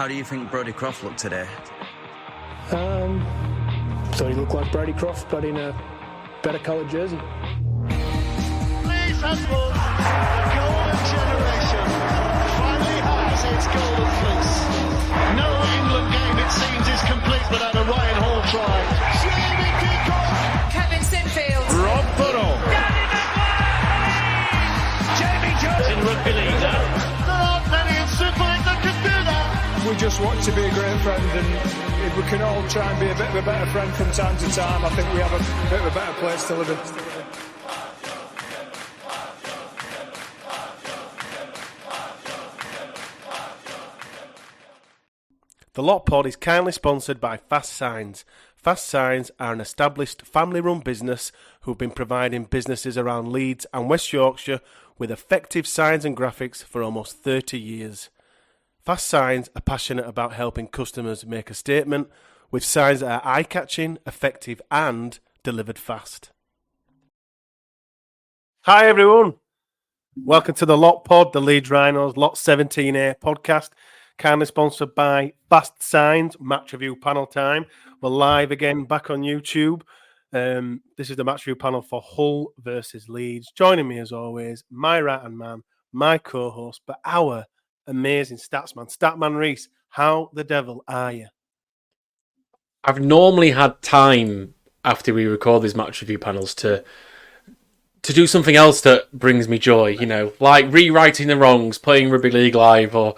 How do you think Brodie Croft looked today? Thought he looked like Brodie Croft, but in a better coloured jersey. Leeds has won. The golden generation finally has its golden fleece. No England game, it seems, is complete without a Ryan Hall try. Jamie Peacock. Kevin Sinfield. Rob Burrow. Jamie Jones. In rugby league now. There aren't many in Super League that can do that. We just want to be a great friend, and if we can all try and be a bit of a better friend from time to time, I think we have a bit of a better place to live in. The Lot Pod is kindly sponsored by Fast Signs. Fast Signs are an established family-run business who've been providing businesses around Leeds and West Yorkshire with effective signs and graphics for almost 30 years. Fast Signs are passionate about helping customers make a statement with signs that are eye-catching, effective and delivered fast. Hi everyone, welcome to the Lot Pod, the Leeds Rhinos Lot 17A podcast, kindly sponsored by Fast Signs, match review panel time. We're live again back on YouTube. This is the match review panel for Hull versus Leeds. Joining me as always, my right-hand man, my co-host, but our amazing Statman Reese. How the devil are you? I've normally had time after we record these match review panels to do something else that brings me joy, you know, like rewriting the wrongs, playing Rugby League Live, or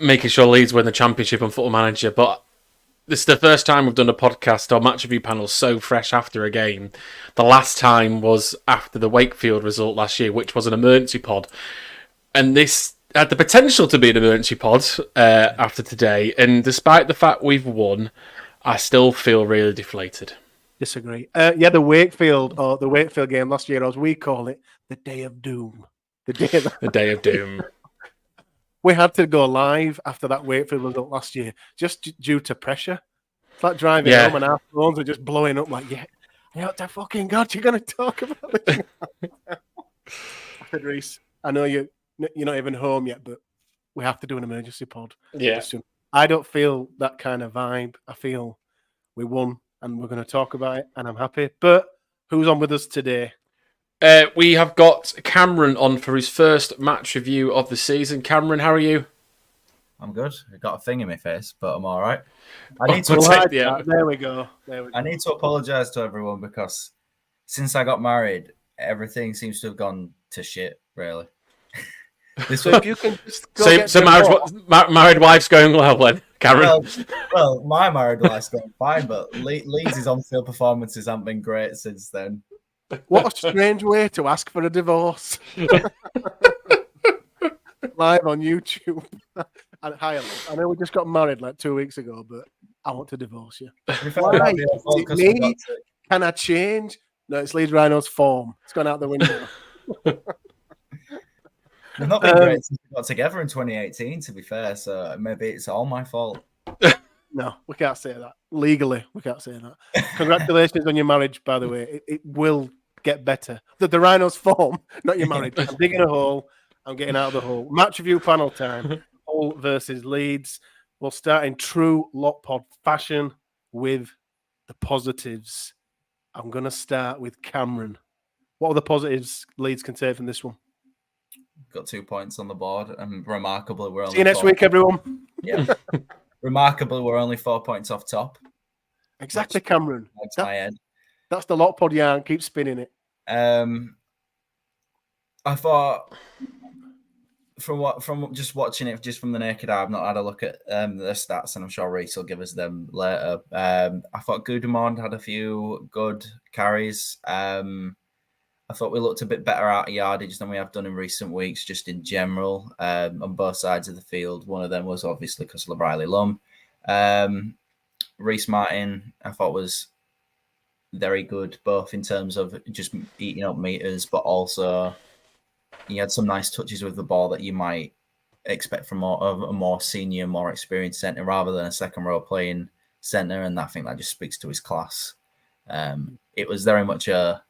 making sure Leeds win the Championship on Football Manager. But this is the first time we've done a podcast or match review panel so fresh after a game. The last time was after the Wakefield result last year, which was an emergency pod. And this had the potential to be an emergency pod after today. And despite the fact we've won, I still feel really deflated. Disagree. The Wakefield game last year, as we call it, the Day of Doom. The Day of Doom. We had to go live after that Wakefield result last year, just due to pressure. It's like driving home and our phones are just blowing up like, to fucking God, you're going to talk about this. I said, Reese, I know you're not even home yet, but we have to do an emergency pod. Yeah. I don't feel that kind of vibe. I feel we won and we're going to talk about it and I'm happy. But who's on with us today? We have got Cameron on for his first match review of the season. Cameron, how are you? I'm good. I've got a thing in my face, but I'm all right. There we go. I need to apologise to everyone because since I got married, everything seems to have gone to shit, really. So if you can just go married wife's going well then, Cameron. Well, my married life's going fine, but Leeds' on-field performances haven't been great since then. What a strange way to ask for a divorce. Live on YouTube. Hi, I know we just got married like 2 weeks ago, but I want to divorce you. Why? Me? Can I change? No, it's Leeds Rhinos form. It's gone out the window. They've not been great since we got together in 2018, to be fair, so maybe it's all my fault. No, we can't say that. Legally, we can't say that. Congratulations on your marriage, by the way. It will get better. The Rhinos form, not your marriage. I'm digging a hole. I'm getting out of the hole. Match review panel time. Hull versus Leeds. We'll start in true Lot Pod fashion with the positives. I'm going to start with Cameron. What are the positives Leeds can take from this one? Got 2 points on the board, and remarkably, we're only see you next week, everyone. Yeah. Remarkably, we're only 4 points off top. Exactly, Cameron. My head. That's the Lot Pod yarn. Keep spinning it. I thought from just watching it just from the naked eye, I've not had a look at the stats, and I'm sure Reese will give us them later. I thought Gudemond had a few good carries. I thought we looked a bit better out of yardage than we have done in recent weeks, just in general, on both sides of the field. One of them was obviously because of Riley Lumb. Reese Martin, I thought, was very good, both in terms of just eating up meters, but also he had some nice touches with the ball that you might expect from a more senior, more experienced centre rather than a second row playing centre, and I think that just speaks to his class. It was very much a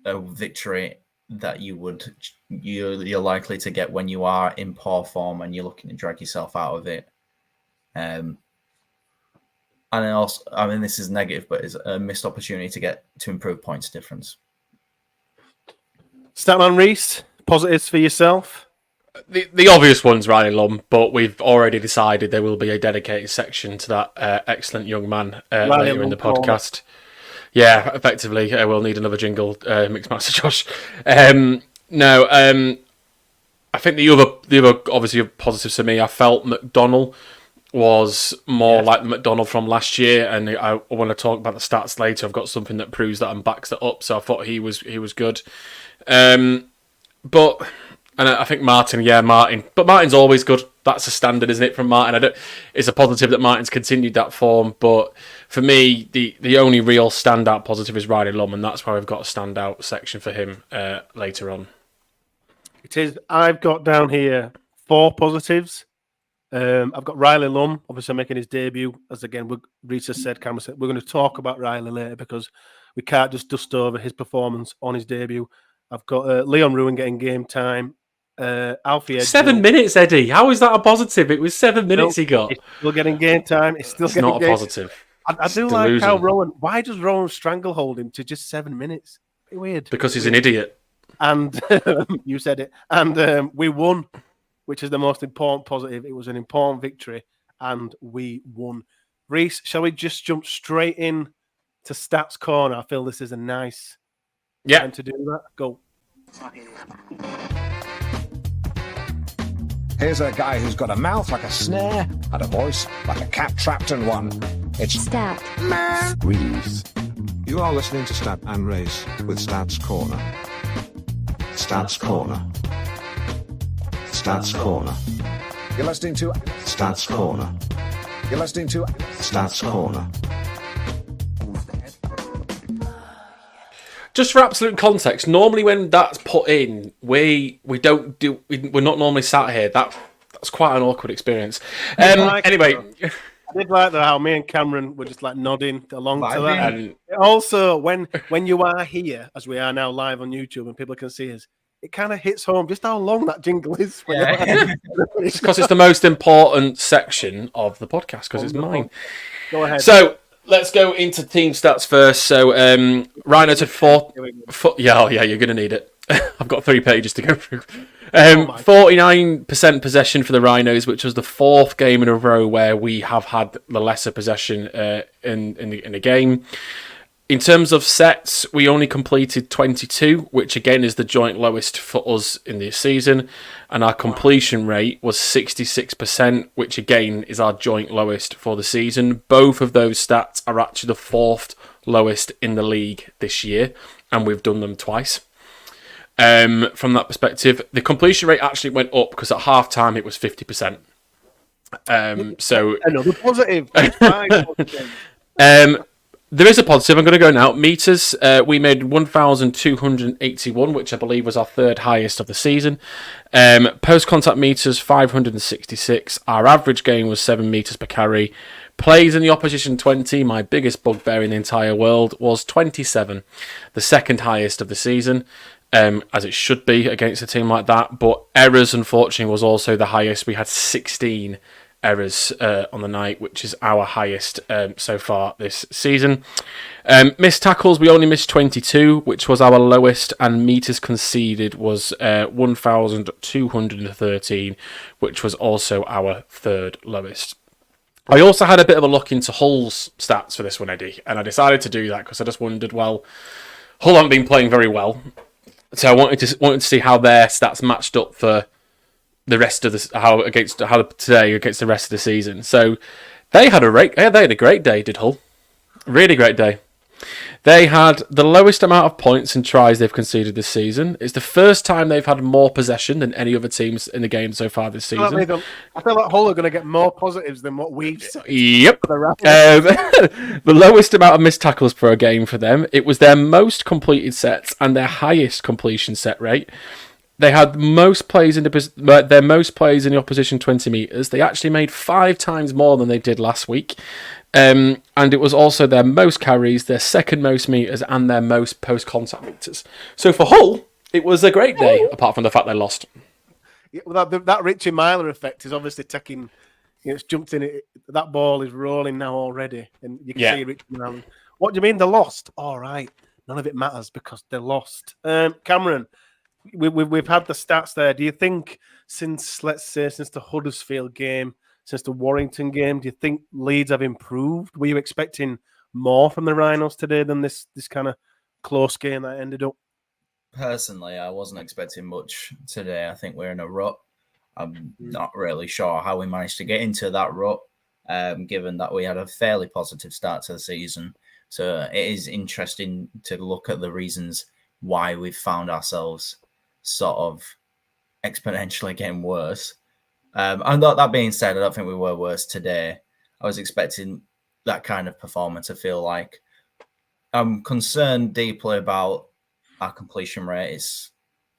victory that you're likely to get when you are in poor form and you're looking to drag yourself out of it. And then also, I mean, this is negative, but it's a missed opportunity to improve points difference. Statman Reese, positives for yourself? The obvious one's Riley Lumb, but we've already decided there will be a dedicated section to that excellent young man later in the podcast. Yeah, effectively, we'll need another jingle, Mixmaster Josh. I think the other obviously positives for me, I felt McDonnell was more like the McDonnell from last year, and I want to talk about the stats later. I've got something that proves that and backs that up, so I thought he was good. And I think Martin. But Martin's always good. That's a standard, isn't it, from Martin? It's a positive that Martin's continued that form, but for me, the only real standout positive is Riley Lumb, and that's why we've got a standout section for him later on. It is. I've got down here 4 positives. I've got Riley Lumb, obviously making his debut. As again, Rita said, Cameron said, we're going to talk about Riley later because we can't just dust over his performance on his debut. I've got Leon Ruin getting game time. Alfie Edgehill. 7 minutes, Eddie. How is that a positive? It was 7 minutes he got. He's still getting game time. It's not a positive. I do like how Rowan. Why does Rowan stranglehold him to just 7 minutes? Weird. Because he's an idiot. And you said it. And we won, which is the most important positive. It was an important victory, and we won. Reese, shall we just jump straight in to Stats Corner? I feel this is a nice time to do that. Go. Here's a guy who's got a mouth like a snare and a voice like a cat trapped in one. It's Stat Man Reese. You are listening to Stat and Race with Stats Corner. Stats Corner. Stats Corner. You're listening to Stats Corner. You're listening to Stats Corner. Just for absolute context, normally when that's put in, we're not normally sat here. That's quite an awkward experience. Anyway, I did like that how me and Cameron were just like nodding along to that. And also, when you are here, as we are now live on YouTube and people can see us, it kind of hits home just how long that jingle is. It's because it's the most important section of the podcast because it's mine. Go ahead. So let's go into team stats first. So Rhinos had 4. Yeah, you're going to need it. I've got 3 pages to go through. 49% possession for the Rhinos, which was the 4th game in a row where we have had the lesser possession in a game. In terms of sets, we only completed 22, which again is the joint lowest for us in this season. And our completion rate was 66%, which again is our joint lowest for the season. Both of those stats are actually the 4th lowest in the league this year, and we've done them twice. From that perspective, the completion rate actually went up because at half time it was 50%. So another positive. There is a positive. I'm going to go now. Meters, we made 1,281, which I believe was our 3rd highest of the season. Post-contact meters, 566. Our average gain was 7 meters per carry. Plays in the opposition 20, my biggest bugbear in the entire world, was 27, the 2nd highest of the season, as it should be against a team like that. But errors, unfortunately, was also the highest. We had 16 errors on the night, which is our highest so far this season. Missed tackles, we only missed 22, which was our lowest, and meters conceded was 1,213, which was also our 3rd lowest. I also had a bit of a look into Hull's stats for this one, Eddie, and I decided to do that because I just wondered, well, Hull haven't been playing very well, so I wanted to see how their stats matched up for the rest of today against the rest of the season. So they had a great day, did Hull? Really great day. They had the lowest amount of points and tries they've conceded this season. It's the first time they've had more possession than any other teams in the game so far this season. I feel like Hull are going to get more positives than what we've said. Yep. The lowest amount of missed tackles per game for them. It was their most completed sets and their highest completion set rate. They had most plays in their most plays in the opposition 20 metres. They actually made 5 times more than they did last week. And it was also their most carries, their 2nd most metres, and their most post-contact metres. So for Hull, it was a great day, apart from the fact they lost. Yeah, well, that Richie Myler effect is obviously taking It's jumped in it. That ball is rolling now already, and you can Yeah. see Richmond around. What do you mean they lost? All right, none of it matters because they lost. Cameron, we've had the stats there. Do you think since the Huddersfield game, since the Warrington game, do you think Leeds have improved? Were you expecting more from the Rhinos today than this kind of close game that ended up? Personally, I wasn't expecting much today. I think we're in a rut. I'm not really sure how we managed to get into that rut, given that we had a fairly positive start to the season. So it is interesting to look at the reasons why we've found ourselves sort of exponentially getting worse. And that being said, I don't think we were worse today. I was expecting that kind of performance. I feel like I'm concerned deeply about our completion rate. Is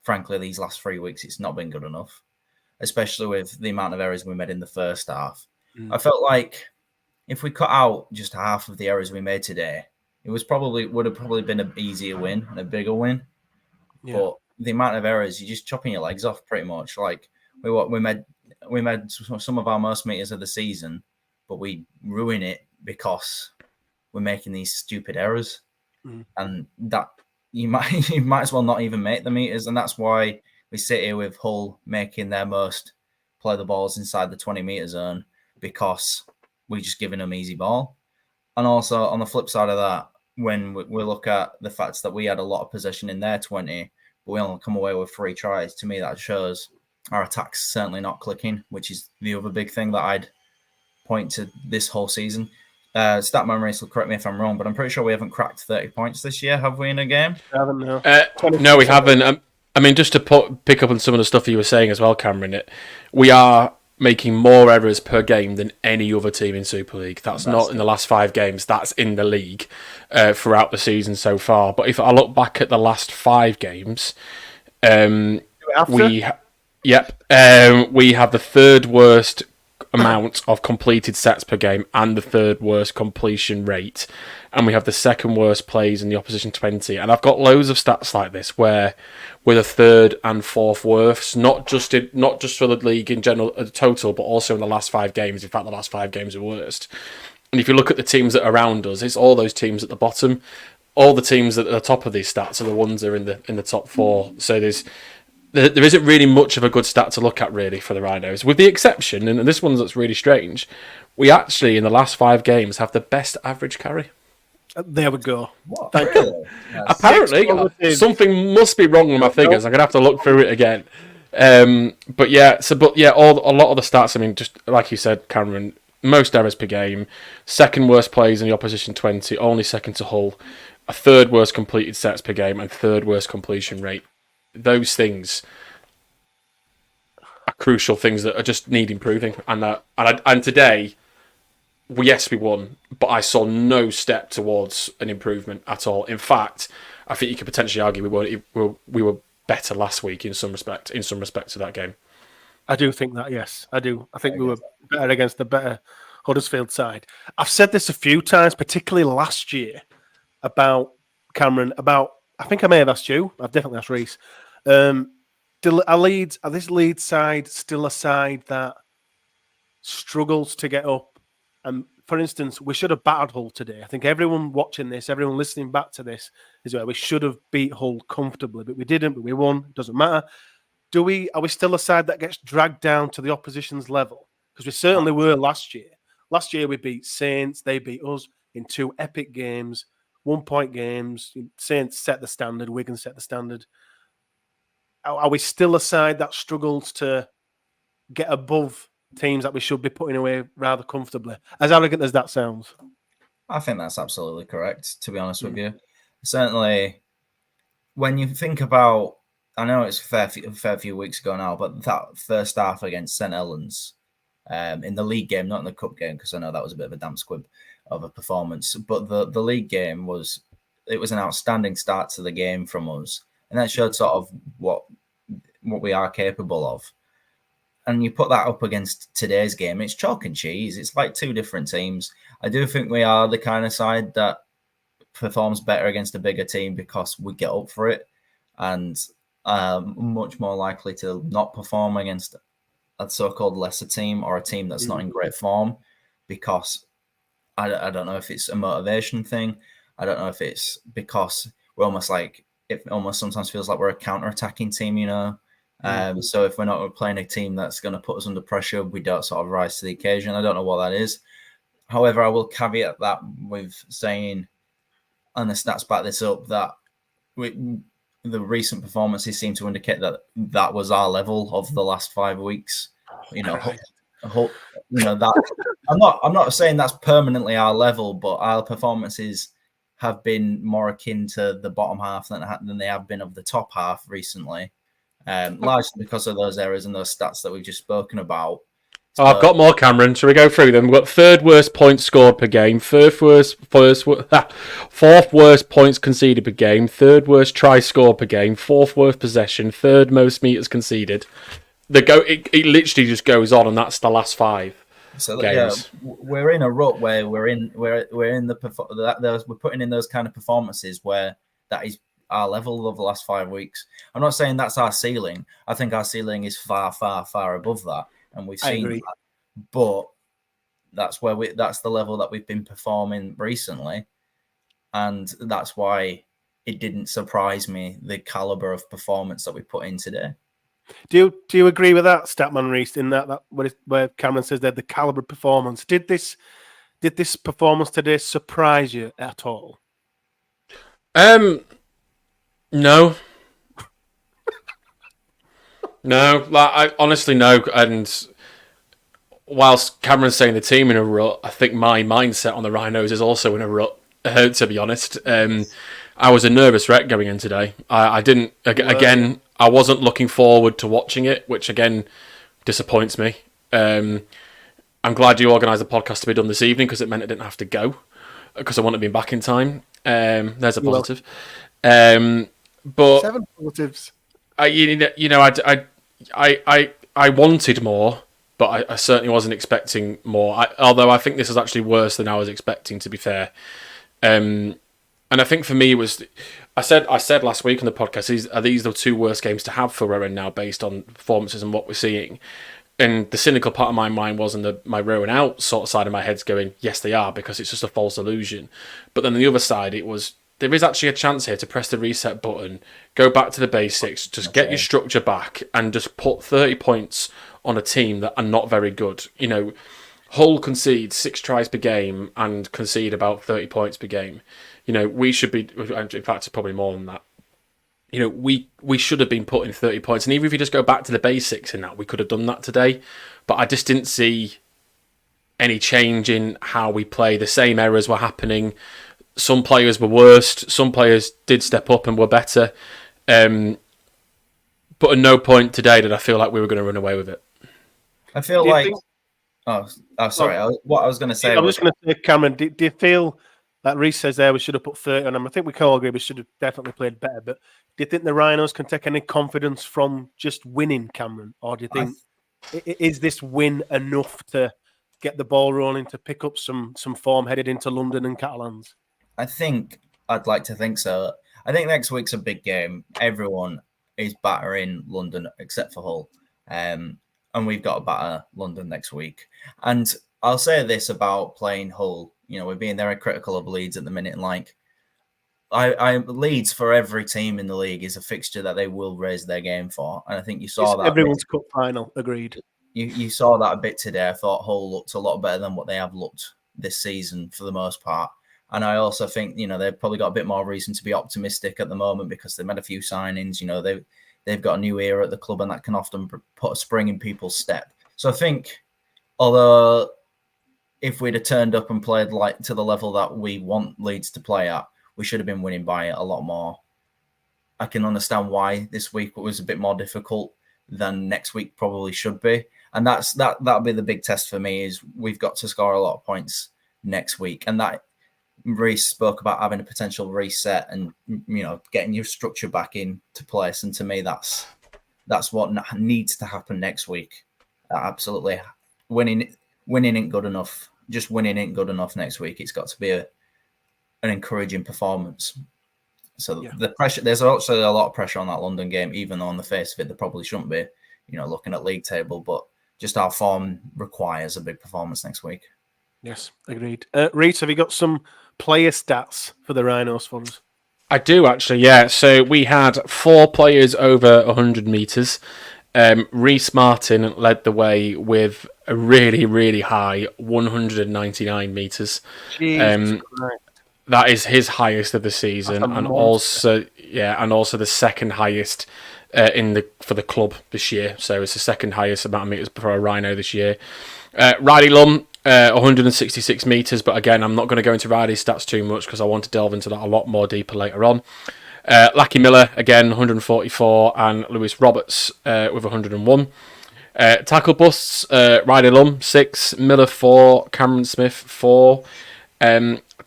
frankly, these last 3 weeks, it's not been good enough, especially with the amount of errors we made in the first half. I felt like if we cut out just half of the errors we made today, it would have probably been an easier win and a bigger win. Yeah. But the amount of errors, you're just chopping your legs off pretty much. Like we made some of our most meters of the season, but we ruin it because we're making these stupid errors, and that you might as well not even make the meters, and that's why we sit here with Hull making their most play the balls inside the 20-meter zone because we're just giving them easy ball. And also on the flip side of that, when we look at the fact that we had a lot of possession in their 20, but we only come away with 3 tries, to me that shows our attack's certainly not clicking, which is the other big thing that I'd point to this whole season. Stat memory, so correct me if I'm wrong, but I'm pretty sure we haven't cracked 30 points this year, have we, in a game? I haven't, no. No, we haven't. I mean, just to pick up on some of the stuff you were saying as well, Cameron, we are making more errors per game than any other team in Super League. That's not in the last 5 games. That's in the league throughout the season so far. But if I look back at the last 5 games, we have the 3rd worst amount of completed sets per game and the 3rd worst completion rate, and we have the 2nd worst plays in the opposition 20. And I've got loads of stats like this where we're the 3rd and 4th worst, not just for the league in general total, but also in the last 5 games. In fact, the last 5 games are worst. And if you look at the teams that are around us, it's all those teams at the bottom. All the teams at the top of these stats are the ones that are in the top 4. So there isn't really much of a good stat to look at, really, for the Rhinos, with the exception, and this one's that's really strange, we actually, in the last 5 games, have the best average carry. There we go. What? Thank Really? you. Yes. Apparently, something must be wrong with my figures. I'm going to have to look through it again. A lot of the stats, I mean, just like you said, Cameron, most errors per game, 2nd worst plays in the opposition 20, only 2nd to Hull, a 3rd worst completed sets per game, and 3rd worst completion rate. Those things are crucial things that are just need improving. And today, we won, but I saw no step towards an improvement at all. In fact, I think you could potentially argue we were better last week in some respect to that game. I do think that, yes, I do. I think we were better against the better Huddersfield side. I've said this a few times, particularly last year, about Cameron, I think I may have asked you. I've definitely asked Reese. Are this Leeds side still a side that struggles to get up? And for instance, we should have battered Hull today. I think everyone watching this, everyone listening back to this, is where we should have beat Hull comfortably, but we didn't. But we won. It doesn't matter. Are we still a side that gets dragged down to the opposition's level? Because we certainly were last year. Last year we beat Saints. They beat us in 2 epic games. 1-point games. Saints set the standard. Wigan set the standard. Are we still a side that struggles to get above teams that we should be putting away rather comfortably? As arrogant as that sounds. I think that's absolutely correct, to be honest with you. Certainly, when you think about, I know it's a fair few weeks ago now, but that first half against St Helens in the league game, not in the cup game, because I know that was a bit of a damp squib of a performance, but the league game was an outstanding start to the game from us, and that showed sort of what we are capable of. And you put that up against today's game, it's chalk and cheese. It's like 2 different teams. I do think we are the kind of side that performs better against a bigger team because we get up for it, and much more likely to not perform against so-called lesser team or a team that's not in great form, because I don't know if it's a motivation thing. I don't know if it's because we're almost like, it almost sometimes feels like we're a counter-attacking team, you know. So if we're not playing a team that's going to put us under pressure, we don't sort of rise to the occasion. I don't know what that is. However, I will caveat that with saying, and the stats back this up, that the recent performances seem to indicate that that was our level of the last 5 weeks. You know, that I'm not saying that's permanently our level, but our performances have been more akin to the bottom half than they have been of the top half recently, largely because of those errors and those stats that we've just spoken about. So, I've got more, Cameron. Shall we go through them? We've got third worst points scored per game, fourth worst points conceded per game, third worst try scored per game, fourth worst possession, third most meters conceded. It literally just goes on, and that's the last 5 games. Yeah, we're in a rut where we're putting in those kind of performances where that is our level of the last 5 weeks. I'm not saying that's our ceiling. I think our ceiling is far, far, far above that. And we've seen that, but that's the level that we've been performing recently, and that's why it didn't surprise me the caliber of performance that we put in today. Do you agree with that, Statman Reese? In that where Cameron says that the caliber performance, did this performance today surprise you at all? No. No, I honestly no. And whilst Cameron's saying the team in a rut, I think my mindset on the Rhinos is also in a rut. To be honest, I was a nervous wreck going in today. I didn't. Again, I wasn't looking forward to watching it, which again disappoints me. I'm glad you organised the podcast to be done this evening because it meant I didn't have to go because I wouldn't have been back in time. There's a positive. But 7 positives. I wanted more, but I certainly wasn't expecting more. Although I think this is actually worse than I was expecting, to be fair. And I think for me it was, I said last week on the podcast, are these the 2 worst games to have for Rowan now, based on performances and what we're seeing? And the cynical part of my mind was, and my Rowan out sort of side of my head's going, yes, they are, because it's just a false illusion. But then the other side, it was, there is actually a chance here to press the reset button, go back to the basics, just get your structure back, and just put 30 points on a team that are not very good. You know, Hull concede 6 tries per game and concede about 30 points per game. You know, we should be, in fact, it's probably more than that. You know, we should have been putting 30 points. And even if you just go back to the basics in that, we could have done that today. But I just didn't see any change in how we play. The same errors were happening. Some players were worst. Some players did step up and were better. But at no point today did I feel like we were going to run away with it. I feel like... sorry. What I was going to say... I'm just going to say, Cameron, do you feel... Like Reece says there, we should have put 30 on them. I think we can all agree we should have definitely played better. But do you think the Rhinos can take any confidence from just winning, Cameron? Or do you think, is this win enough to get the ball rolling, to pick up some form headed into London and Catalans? I think I'd like to think so. I think next week's a big game. Everyone is battering London except for Hull. And we've got to batter London next week. And I'll say this about playing Hull. You know, we're being very critical of Leeds at the minute. And like, Leeds for every team in the league is a fixture that they will raise their game for. And I think you saw that. Everyone's cup final, agreed. You saw that a bit today. I thought Hull looked a lot better than what they have looked this season for the most part. And I also think, you know, they've probably got a bit more reason to be optimistic at the moment because they've had a few signings. You know, they've got a new era at the club, and that can often put a spring in people's step. So I think, although if we'd have turned up and played like to the level that we want Leeds to play at, we should have been winning by a lot more. I can understand why this week was a bit more difficult than next week probably should be. And that'll be the big test for me, is we've got to score a lot of points next week. And that Reece spoke about having a potential reset and, you know, getting your structure back into place. And to me, that's what needs to happen next week. Absolutely. Winning ain't good enough. Just winning ain't good enough next week. It's got to be an encouraging performance. So the pressure, there's actually a lot of pressure on that London game, even though on the face of it, there probably shouldn't be, you know, looking at league table. But just our form requires a big performance next week. Yes, agreed. Reece, have you got some player stats for the Rhinos for us? I do actually, yeah. So we had 4 players over 100 metres. Reece Martin led the way with a really, really high 199 metres. That is his highest of the season, and also the second highest for the club this year. So it's the second highest amount of metres for a Rhino this year. Riley Lumb, 166 metres, but again, I'm not going to go into Riley's stats too much because I want to delve into that a lot more deeper later on. Lackey Miller, again, 144, and Lewis Roberts with 101. Tackle busts, Riley Lumb, 6, Miller, 4, Cameron Smith, 4.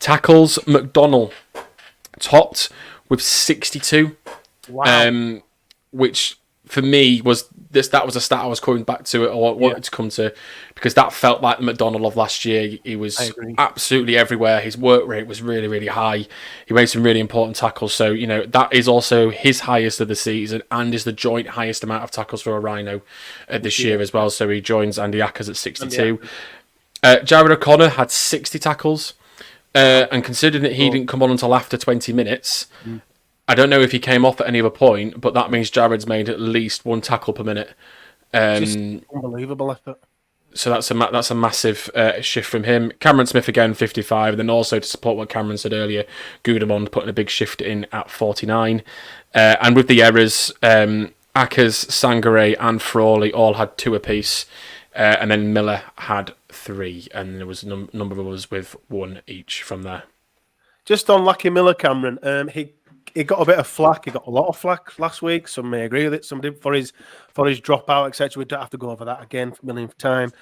Tackles, McDonnell topped with 62. Wow. Which for me was that was a stat I was coming back to or wanted to come to, because that felt like the McDonnell of last year. He was absolutely everywhere. His work rate was really, really high. He made some really important tackles. So, that is also his highest of the season and is the joint highest amount of tackles for a Rhino this year as well. So he joins Andy Ackers at 62. Jared O'Connor had 60 tackles. And considering that he didn't come on until after 20 minutes, I don't know if he came off at any other point, but that means Jared's made at least 1 tackle per minute. Just unbelievable effort. So that's a massive shift from him. Cameron Smith again, 55. And then also to support what Cameron said earlier, Gudemond putting a big shift in at 49. And with the errors, Ackers, Sangare and Frawley all had 2 apiece. And then Miller had 3. And there was a number of others with 1 each from there. Just on Lucky Miller, Cameron, he got a bit of flack. He got a lot of flack last week. Some may agree with it. Some did for his dropout, etc. We don't have to go over that again for a millionth time.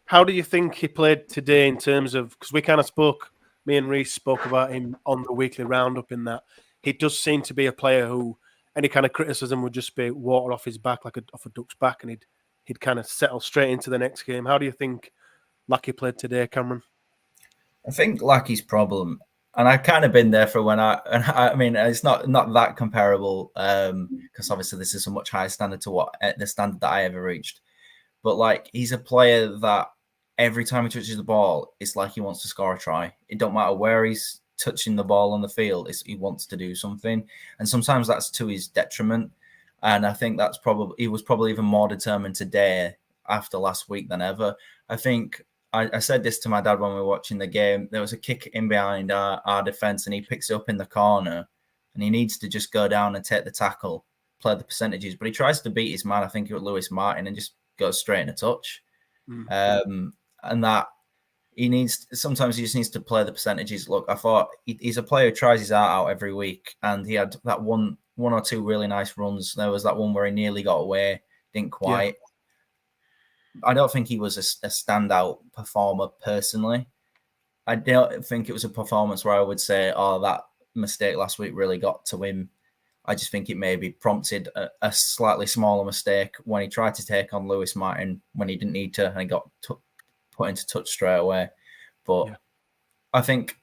How do you think he played today in terms of, because we kind of me and Reece spoke about him on the weekly roundup, in that he does seem to be a player who any kind of criticism would just be water off his back, like off a duck's back, and he'd kind of settle straight into the next game. How do you think Lackey played today, Cameron? I think Lackey's problem, and I've kind of been there for I mean, it's not that comparable because obviously this is a much higher standard to what the standard that I ever reached. But he's a player that every time he touches the ball, it's like he wants to score a try. It don't matter where he's touching the ball on the field, he wants to do something, and sometimes that's to his detriment. And I think he was probably even more determined today after last week than ever. I think. I said this to my dad when we were watching the game. There was a kick in behind our defence, and he picks it up in the corner, and he needs to just go down and take the tackle, play the percentages. But he tries to beat his man, I think it was Lewis Martin, and just goes straight in a touch. And that sometimes he just needs to play the percentages. Look, I thought he's a player who tries his heart out every week, and he had that one or two really nice runs. There was that one where he nearly got away, didn't quite. Yeah. I don't think he was a standout performer personally. I don't think it was a performance where I would say, oh, that mistake last week really got to him. I just think it maybe prompted a slightly smaller mistake when he tried to take on Lewis Martin when he didn't need to, and he got put into touch straight away. But I think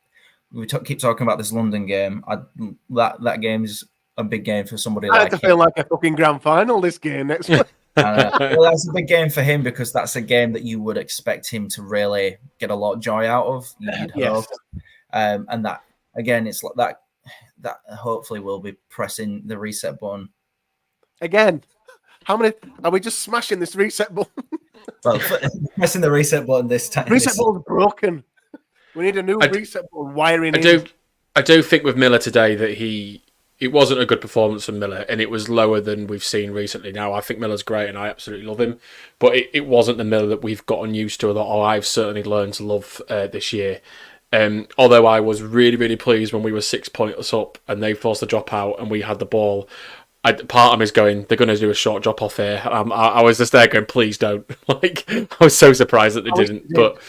we keep talking about this London game. That game's a big game for somebody like him. I had to feel like a fucking grand final this game next week. Well, that's a big game for him because that's a game that you would expect him to really get a lot of joy out of. You'd hope. And that, again, it's like that hopefully will be pressing the reset button. Again, how many are we just smashing this reset button? Well, pressing the reset button this time. Reset button's broken. We need a new reset button wiring I do think with Miller today that it wasn't a good performance from Miller, and it was lower than we've seen recently. Now, I think Miller's great, and I absolutely love him, but it wasn't the Miller that we've gotten used to, or I've certainly learned to love this year. Although I was really, really pleased when we were 6 points up, and they forced the drop out, and we had the ball. Part of me is going, they're going to do a short drop off here. I was just there going, please don't. I was so surprised that they didn't. But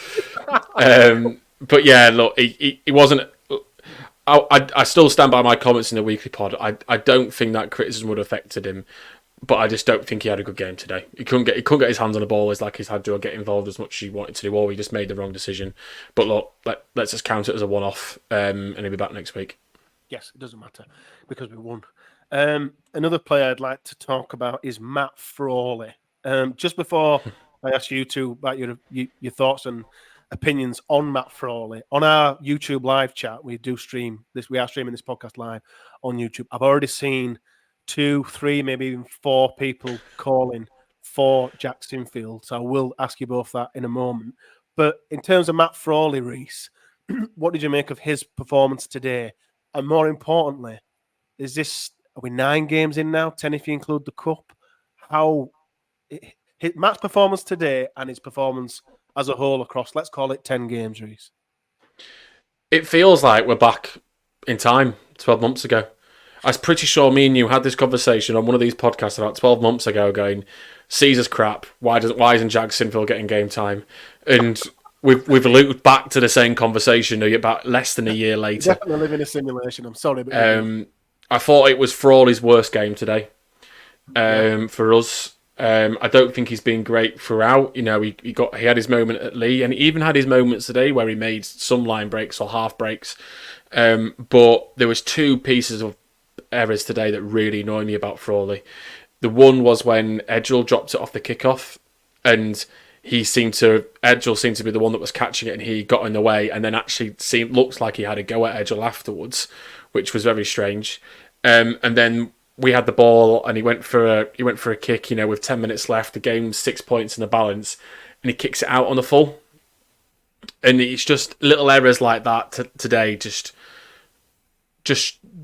yeah, look, it wasn't. I still stand by my comments in the weekly pod. I don't think that criticism would have affected him, but I just don't think he had a good game today. He couldn't get his hands on the ball as he's had to, or get involved as much as he wanted to do, or he just made the wrong decision. But look, let's just count it as a one-off, and he'll be back next week. Yes, it doesn't matter because we won. Another player I'd like to talk about is Matt Frawley. Just before I asked you two about your thoughts and opinions on Matt Frawley. On our YouTube live chat, we do stream this. We are streaming this podcast live on YouTube. I've already seen 2, 3, maybe even 4 people calling for Jack Sinfield. So I will ask you both that in a moment. But in terms of Matt Frawley, Reese, what did you make of his performance today? And more importantly, are we 9 games in now? 10 if you include the cup. How Matt's performance today and his performance as a whole across, let's call it 10 games, Reese. It feels like we're back in time 12 months ago. I was pretty sure me and you had this conversation on one of these podcasts about 12 months ago going, Caesar's crap, why isn't Jack Sinfield getting game time? And we've looped back to the same conversation about less than a year later. Definitely live in a simulation, I'm sorry. But I thought it was Frawley's worst game today for us. I don't think he's been great throughout. You know, he had his moment at Lee, and he even had his moments today where he made some line breaks or half breaks. But there was 2 pieces of errors today that really annoyed me about Frawley. The one was when Edgell dropped it off the kickoff, and Edgell seemed to be the one that was catching it, and he got in the way, and then actually looks like he had a go at Edgell afterwards, which was very strange. And then we had the ball, and he went for a kick. You know, with 10 minutes left, the game's 6 points in the balance, and he kicks it out on the full. And it's just little errors like that today just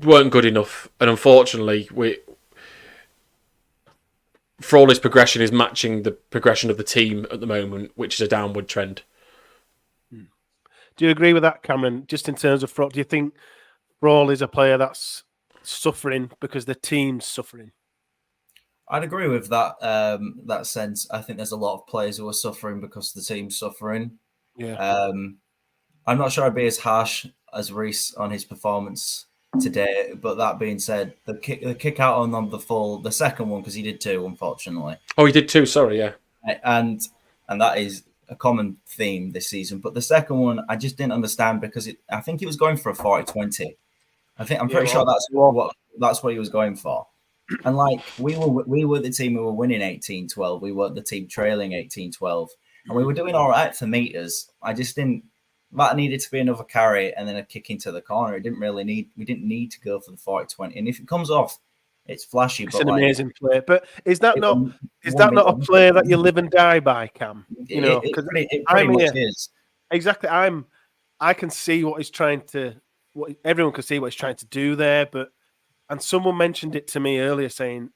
weren't good enough. And unfortunately, Frawley's progression is matching the progression of the team at the moment, which is a downward trend. Do you agree with that, Cameron? Just in terms of Frawley, do you think Frawley's a player that's suffering because the team's suffering? I'd agree with that that sense. I think there's a lot of players who are suffering because the team's suffering. Yeah. I'm not sure I'd be as harsh as Reese on his performance today, but that being said, the kick out on the full, the second one, because he did 2, unfortunately. Oh, he did 2. Sorry, yeah. And that is a common theme this season. But the second one, I just didn't understand because I think he was going for a 40-20. I'm pretty sure that's what he was going for. And like we were the team who were winning 18-12. We were the team trailing 18-12, and we were doing all right for meters. I just didn't. That needed to be another carry and then a kick into the corner. We didn't need to go for the 40-20. And if it comes off, it's flashy. It's an amazing play. But is that not a play that you live and die by, Cam? You know, because it pretty much is. Exactly. I can see what he's trying to. Everyone can see what he's trying to do there, and someone mentioned it to me earlier, saying,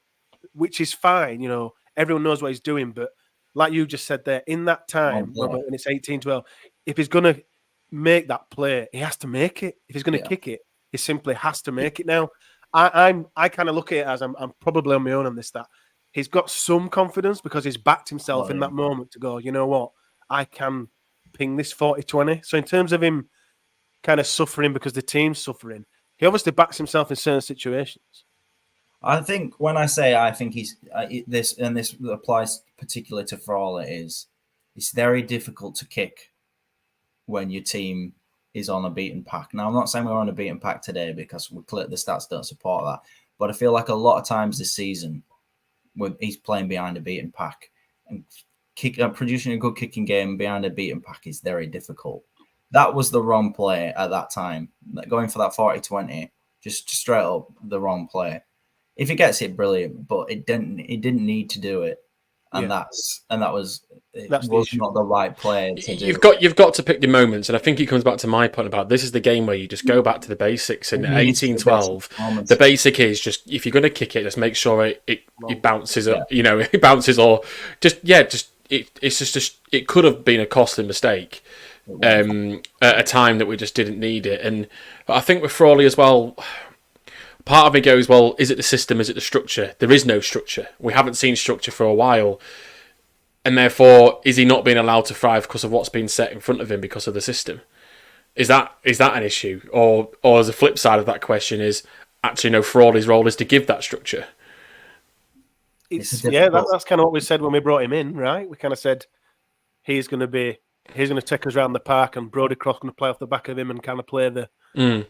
which is fine. You know, everyone knows what he's doing, but like you just said there, in that time, Robert, when it's 18-12, if he's going to make that play, he has to make it. If he's going to kick it, he simply has to make it. Now, I kind of look at it as I'm probably on my own on this, that he's got some confidence because he's backed himself in that moment to go, you know what, I can ping this 40-20. So in terms of him kind of suffering because the team's suffering, he obviously backs himself in certain situations. I think when I say I think he's this applies particularly to Frawley, it's very difficult to kick when your team is on a beaten pack. Now, I'm not saying we're on a beaten pack today because the stats don't support that, but I feel like a lot of times this season when he's playing behind a beaten pack and producing a good kicking game behind a beaten pack is very difficult. That was the wrong play at that time. Going for that 40-20, just straight up the wrong play. If he gets it, brilliant, but it didn't need to do it. And that was not the right play to do. You've got to pick your moments, and I think it comes back to my point about this is the game where you just go back to the basics. And 18-12, the basic is just if you're going to kick it, just make sure it bounces. It bounces, or it could have been a costly mistake at a time that we just didn't need it. But I think with Frawley as well, part of me goes, well, is it the system? Is it the structure? There is no structure. We haven't seen structure for a while. And therefore, is he not being allowed to thrive because of what's been set in front of him because of the system? Is that an issue? Or as a flip side of that question is, actually, no, Frawley's role is to give that structure. That's kind of what we said when we brought him in, right? We kind of said he's going to take us around the park and Brodie Croft's going to play off the back of him and kind of play the more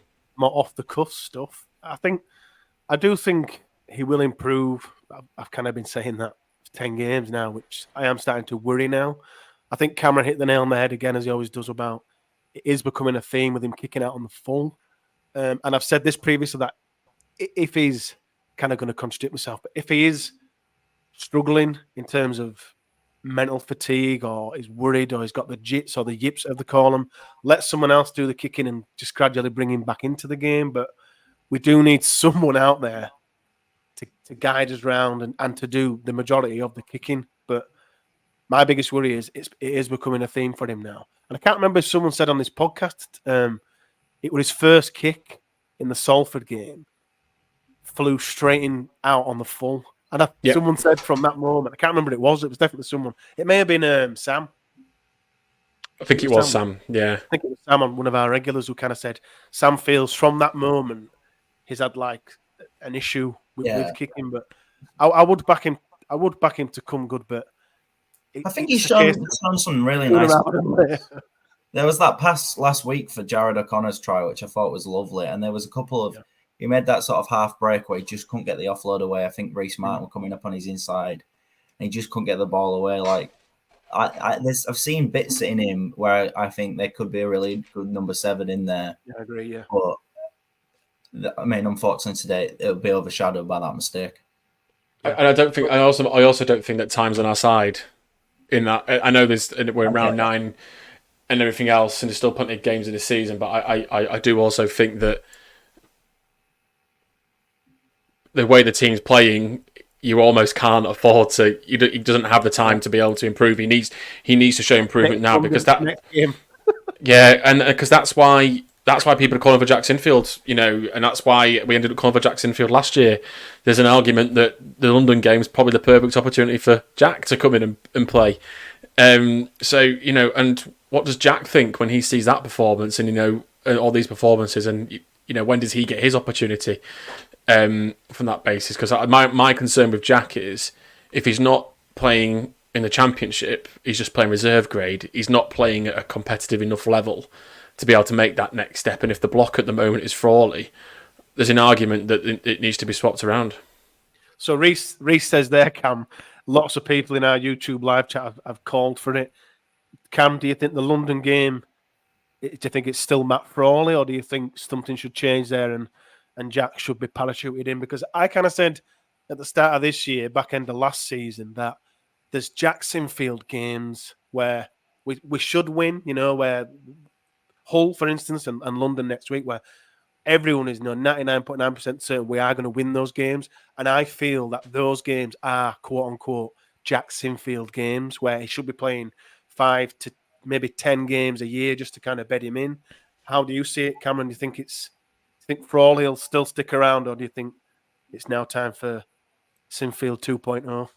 off-the-cuff stuff. I do think he will improve. I've kind of been saying that 10 games now, which I am starting to worry now. I think Cameron hit the nail on the head again, as he always does, about it is becoming a theme with him kicking out on the full. And I've said this previously that if he's kind of going to contradict myself, but if he is struggling in terms of mental fatigue or is worried or he's got the jits or the yips, as they call them, let someone else do the kicking and just gradually bring him back into the game. But we do need someone out there to guide us round and to do the majority of the kicking. But my biggest worry is it is becoming a theme for him now. And I can't remember if someone said on this podcast, it was his first kick in the Salford game, flew straight in out on the full. And someone said from that moment, I can't remember who it was definitely someone. It may have been Sam. I think it was Sam, yeah. I think it was Sam, one of our regulars, who kind of said Sam feels from that moment he's had like an issue with kicking, but I would back him. I would back him to come good, but I think he's shown some really nice. There was that pass last week for Jared O'Connor's try, which I thought was lovely, and there was a couple of he made that sort of half break where he just couldn't get the offload away. I think Reece Martin were coming up on his inside, and he just couldn't get the ball away. Like I've seen bits in him where I think there could be a really good number 7 in there. Yeah, I agree. Yeah, but I mean, unfortunately today it'll be overshadowed by that mistake. And I don't think I also don't think that time's on our side. In that, I know we're in round 9 and everything else, and there's still plenty of games in the season. But I do also think that the way the team's playing, you almost can't afford to. He doesn't have the time to be able to improve. He needs to show improvement now because that. Yeah, and because that's why people are calling for Jack Sinfield, and that's why we ended up calling for Jack Sinfield last year. There's an argument that the London game is probably the perfect opportunity for Jack to come in and play. So and what does Jack think when he sees that performance and all these performances, and when does he get his opportunity from that basis? Because my concern with Jack is if he's not playing in the Championship, he's just playing reserve grade. He's not playing at a competitive enough level to be able to make that next step. And if the block at the moment is Frawley, there's an argument that it needs to be swapped around. So Reese says there, Cam, lots of people in our YouTube live chat have called for it. Cam, do you think the London game, do you think it's still Matt Frawley, or do you think something should change there and Jack should be parachuted in? Because I kind of said at the start of this year, back end of last season, that there's Jack Sinfield games where we should win, where Hull, for instance, and London next week, where everyone is 99.9% certain we are going to win those games. And I feel that those games are, quote-unquote, Jack Sinfield games, where he should be playing 5 to maybe 10 games a year just to kind of bed him in. How do you see it, Cameron? Do you think Frawley will still stick around, or do you think it's now time for Sinfield 2.0?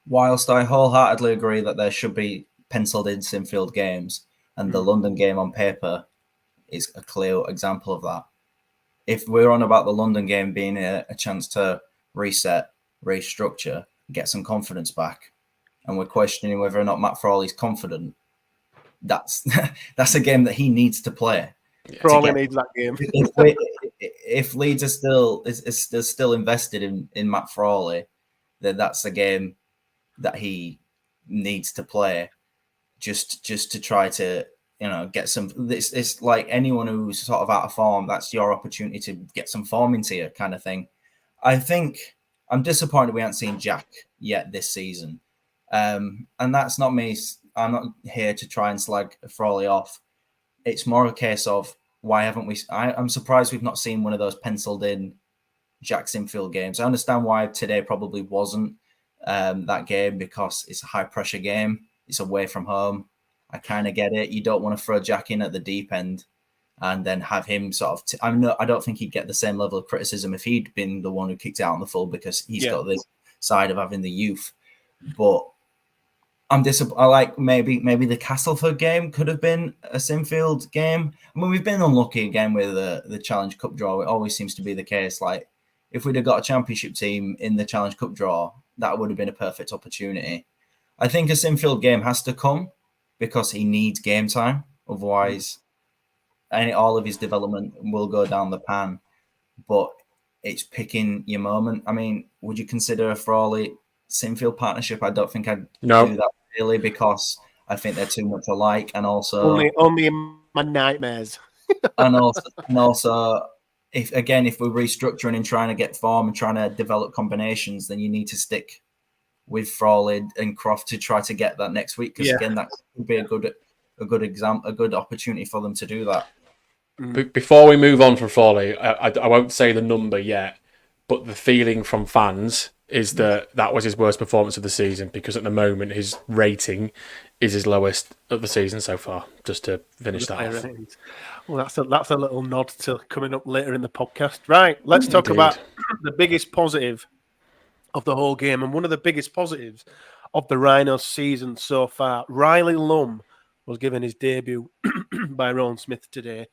Whilst I wholeheartedly agree that there should be penciled-in Sinfield games, and the London game on paper is a clear example of that. If we're on about the London game being a chance to reset, restructure, get some confidence back, and we're questioning whether or not Matt Frawley's confident, that's a game that he needs to play. Frawley needs that game. If Leeds is still invested in Matt Frawley, then that's a game that he needs to play. Just to try to get some. It's like anyone who's sort of out of form. That's your opportunity to get some form into you, kind of thing. I think I'm disappointed we haven't seen Jack yet this season, and that's not me. I'm not here to try and slag Frawley off. It's more a case of why haven't we? I'm surprised we've not seen one of those penciled in Jack Sinfield games. I understand why today probably wasn't that game, because it's a high pressure game. It's away from home. I kind of get it. You don't want to throw Jack in at the deep end and then have him sort of... I don't think he'd get the same level of criticism if he'd been the one who kicked out on the full, because he's got this side of having the youth. But I'm disappointed. I like maybe the Castleford game could have been a Sinfield game. I mean, we've been unlucky again with the Challenge Cup draw. It always seems to be the case. Like, if we'd have got a Championship team in the Challenge Cup draw, that would have been a perfect opportunity. I think a Sinfield game has to come because he needs game time. Otherwise, all of his development will go down the pan. But it's picking your moment. I mean, would you consider a Frawley Sinfield partnership, I don't think I'd No. do that really, because I think they're too much alike, and also Only in my nightmares. and also if we're restructuring and trying to get form and trying to develop combinations, then you need to stick with Frawley and Croft to try to get that next week, because again, that could be a good opportunity for them to do that. Before we move on from Frawley, I won't say the number yet, but the feeling from fans is that was his worst performance of the season, because at the moment his rating is his lowest of the season so far. Just to finish that off. Well, that's a little nod to coming up later in the podcast. Right, let's talk about the biggest positive of the whole game, and one of the biggest positives of the Rhinos season so far. Riley Lumb was given his debut by Rowan Smith today.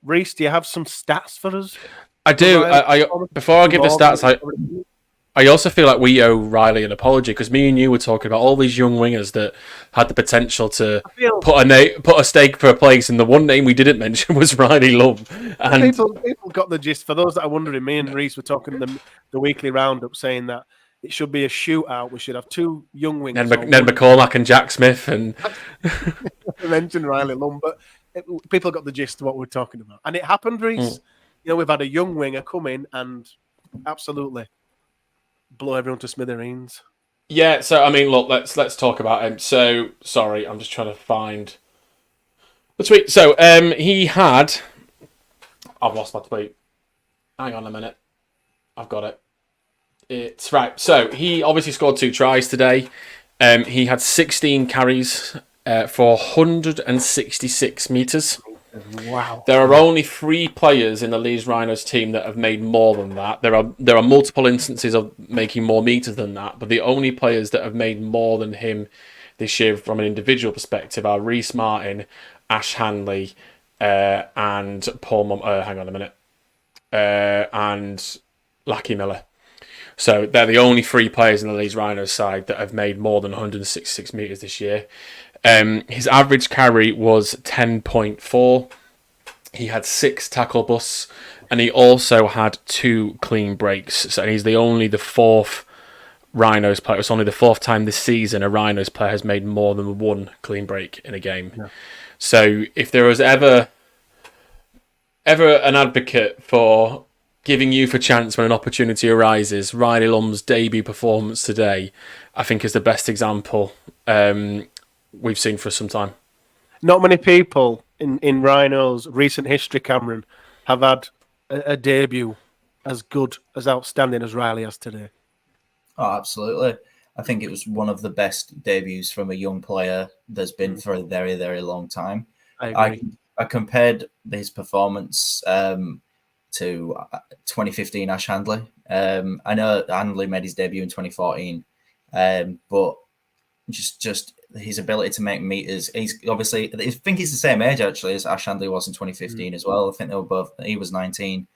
Reese, do you have some stats for us? I do. Before I give the stats, I also feel like we owe Riley an apology, because me and you were talking about all these young wingers that had the potential to put a stake for a place, and the one name we didn't mention was Riley Lumb. And people got the gist. For those that are wondering, me and Reese were talking the weekly roundup, saying that it should be a shootout. We should have two young wingers. Ned McCormack and Jack Smith, and I mentioned Riley Lumb, but people got the gist of what we're talking about, and it happened, Reese. We've had a young winger come in and absolutely blow everyone to smithereens. Yeah, so I mean, look, let's talk about him. So sorry, I'm just trying to find the tweet. So he had, I've lost my tweet. Hang on a minute, I've got it. It's right. So he obviously scored 2 tries today. He had 16 carries for 166 meters. Wow. There are only 3 players in the Leeds Rhinos team that have made more than that. There are multiple instances of making more meters than that, but the only players that have made more than him this year from an individual perspective are Reece Martin, Ash Hanley, and Paul. Hang on a minute, and Lackey Miller. So they're the only 3 players in the Leeds Rhinos side that have made more than 166 meters this year. His average carry was 10.4. He had 6 tackle busts, and he also had 2 clean breaks. So he's the 4th Rhinos player. It's only the 4th time this season a Rhinos player has made more than 1 clean break in a game. Yeah. So if there was ever an advocate for giving youth a chance when an opportunity arises, Riley Lumb's debut performance today, I think, is the best example we've seen for some time. Not many people in Rhino's recent history, Cameron, have had a debut as good, as outstanding as Riley has today. Oh, absolutely. I think it was one of the best debuts from a young player there's been for a very, very long time. I compared his performance to 2015 Ash Handley. I know Handley made his debut in 2014, but just his ability to make meters. He's obviously, I think he's the same age actually as Ash Handley was in 2015 as well. I think they were both. He was 19.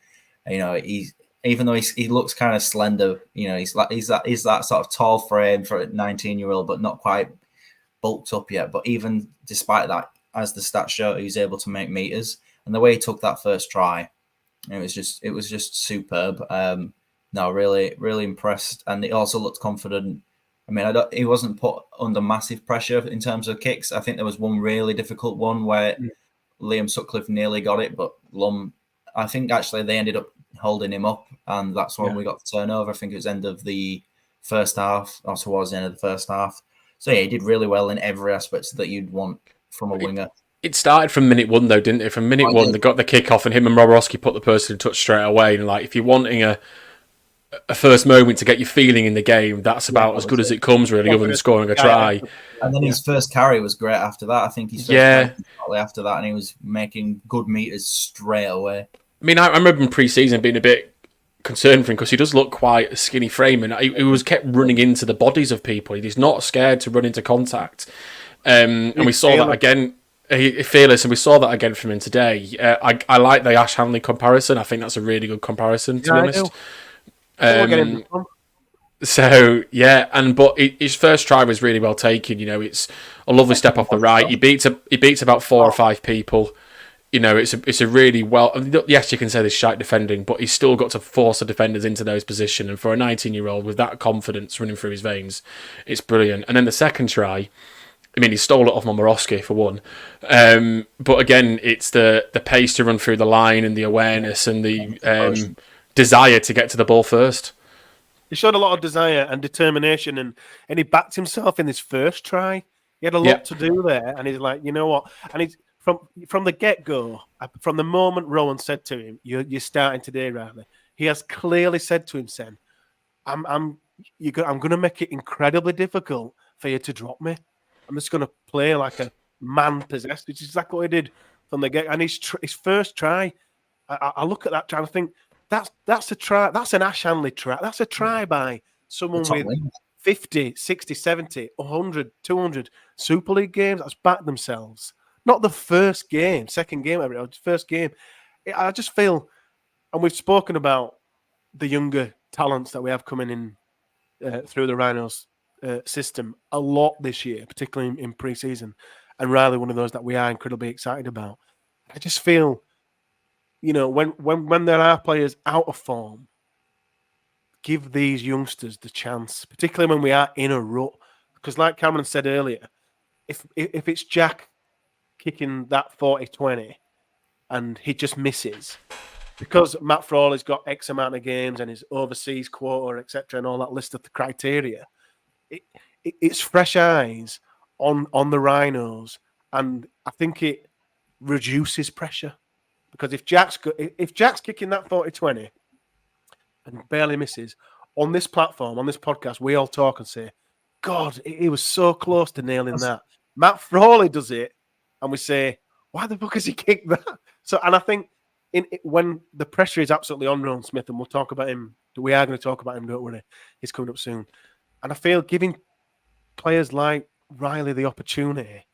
Even though he looks kind of slender, he's that sort of tall frame for a 19-year-old, but not quite bulked up yet. But even despite that, as the stats show, he's able to make meters. And the way he took that first try, it was just superb. Really, really impressed, and he also looked confident. I mean, he wasn't put under massive pressure in terms of kicks. I think there was one really difficult one where Liam Sutcliffe nearly got it, but Lumb, I think actually they ended up holding him up, and that's when we got the turnover. I think it was end of the first half, or towards the end of the first half. So yeah, he did really well in every aspect that you'd want from a winger. It started from minute 1 though, didn't it? From minute 1, they got the kick off, and him and Roborowski put the person in touch straight away. And if you're wanting a first moment to get you feeling in the game, that's about as good as it comes, really, other than scoring a try. And then his first carry was great after that. I think his first carry was after that, and he was making good meters straight away. I mean, I remember in pre-season being a bit concerned for him because he does look quite a skinny frame, and he was kept running into the bodies of people. He's not scared to run into contact. And we saw that again. Fearless, and we saw that again from him today. I like the Ash Hanley comparison. I think that's a really good comparison, to be honest. But his first try was really well taken. It's a lovely step off the right. He beats about 4 or 5 people. You know, it's a really well. Yes, you can say this shite defending, but he's still got to force the defenders into those positions. And for a 19-year-old with that confidence running through his veins, it's brilliant. And then the second try, I mean, he stole it off Momorowski for one. But again, it's the pace to run through the line and the awareness and the desire to get to the ball first. He showed a lot of desire and determination, and he backed himself in his first try. He had a lot to do there, and he's like, you know what? And he's from the get-go, from the moment Rowan said to him, "You're starting today, Riley," he has clearly said to him, "Sen, I'm going to make it incredibly difficult for you to drop me. I'm just going to play like a man possessed," which is exactly what he did from the get. And his first try, I look at that try and I think that's a try. That's an Ash Hanley try. That's a try by someone with 50, 60, 70, 100, 200 Super League games that's backed themselves. Not the first game, second game, first game. I just feel, and we've spoken about the younger talents that we have coming in through the Rhinos system a lot this year, particularly in pre-season, and Riley, one of those that we are incredibly excited about. I just feel, you know, when there are players out of form, give these youngsters the chance, particularly when we are in a rut. Because like Cameron said earlier, if it's Jack kicking that 40-20 and he just misses, because Matt Frawley's got X amount of games and his overseas quota, etc., and all that list of the criteria, it's fresh eyes on the Rhinos, and I think it reduces pressure. Because if Jack's kicking that 40-20 and barely misses, on this platform, on this podcast, we all talk and say, God, he was so close to nailing that. Matt Frawley does it, and we say, why the fuck has he kicked that? So, and I think when the pressure is absolutely on Rowan Smith, and we'll talk about him, we are going to talk about him, don't worry, he's coming up soon. And I feel giving players like Riley the opportunity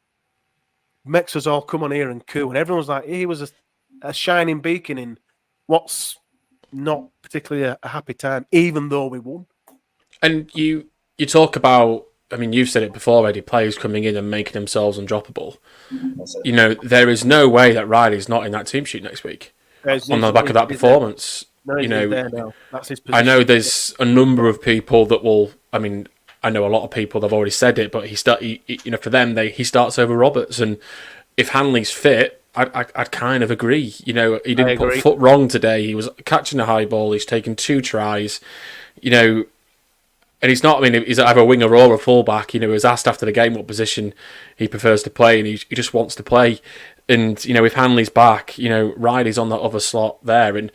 makes us all come on here and coo, and everyone's like, he was a shining beacon in what's not particularly a happy time, even though we won. And you talk about, I mean, you've said it before already, players coming in and making themselves undroppable. You know, there is no way that Riley's not in that team sheet next week on the back of that performance. No, you know, no. That's his position. I know there's a number of people that will, I mean, I know a lot of people that have already said it, but for them, he starts over Roberts. And if Hanley's fit, I'd kind of agree. You know, he didn't put a foot wrong today. He was catching a high ball. He's taken 2 tries. You know, and he's not, I mean, he's either a winger or a fullback. You know, he was asked after the game what position he prefers to play, and he just wants to play. And, you know, if Hanley's back, you know, Riley's on that other slot there. And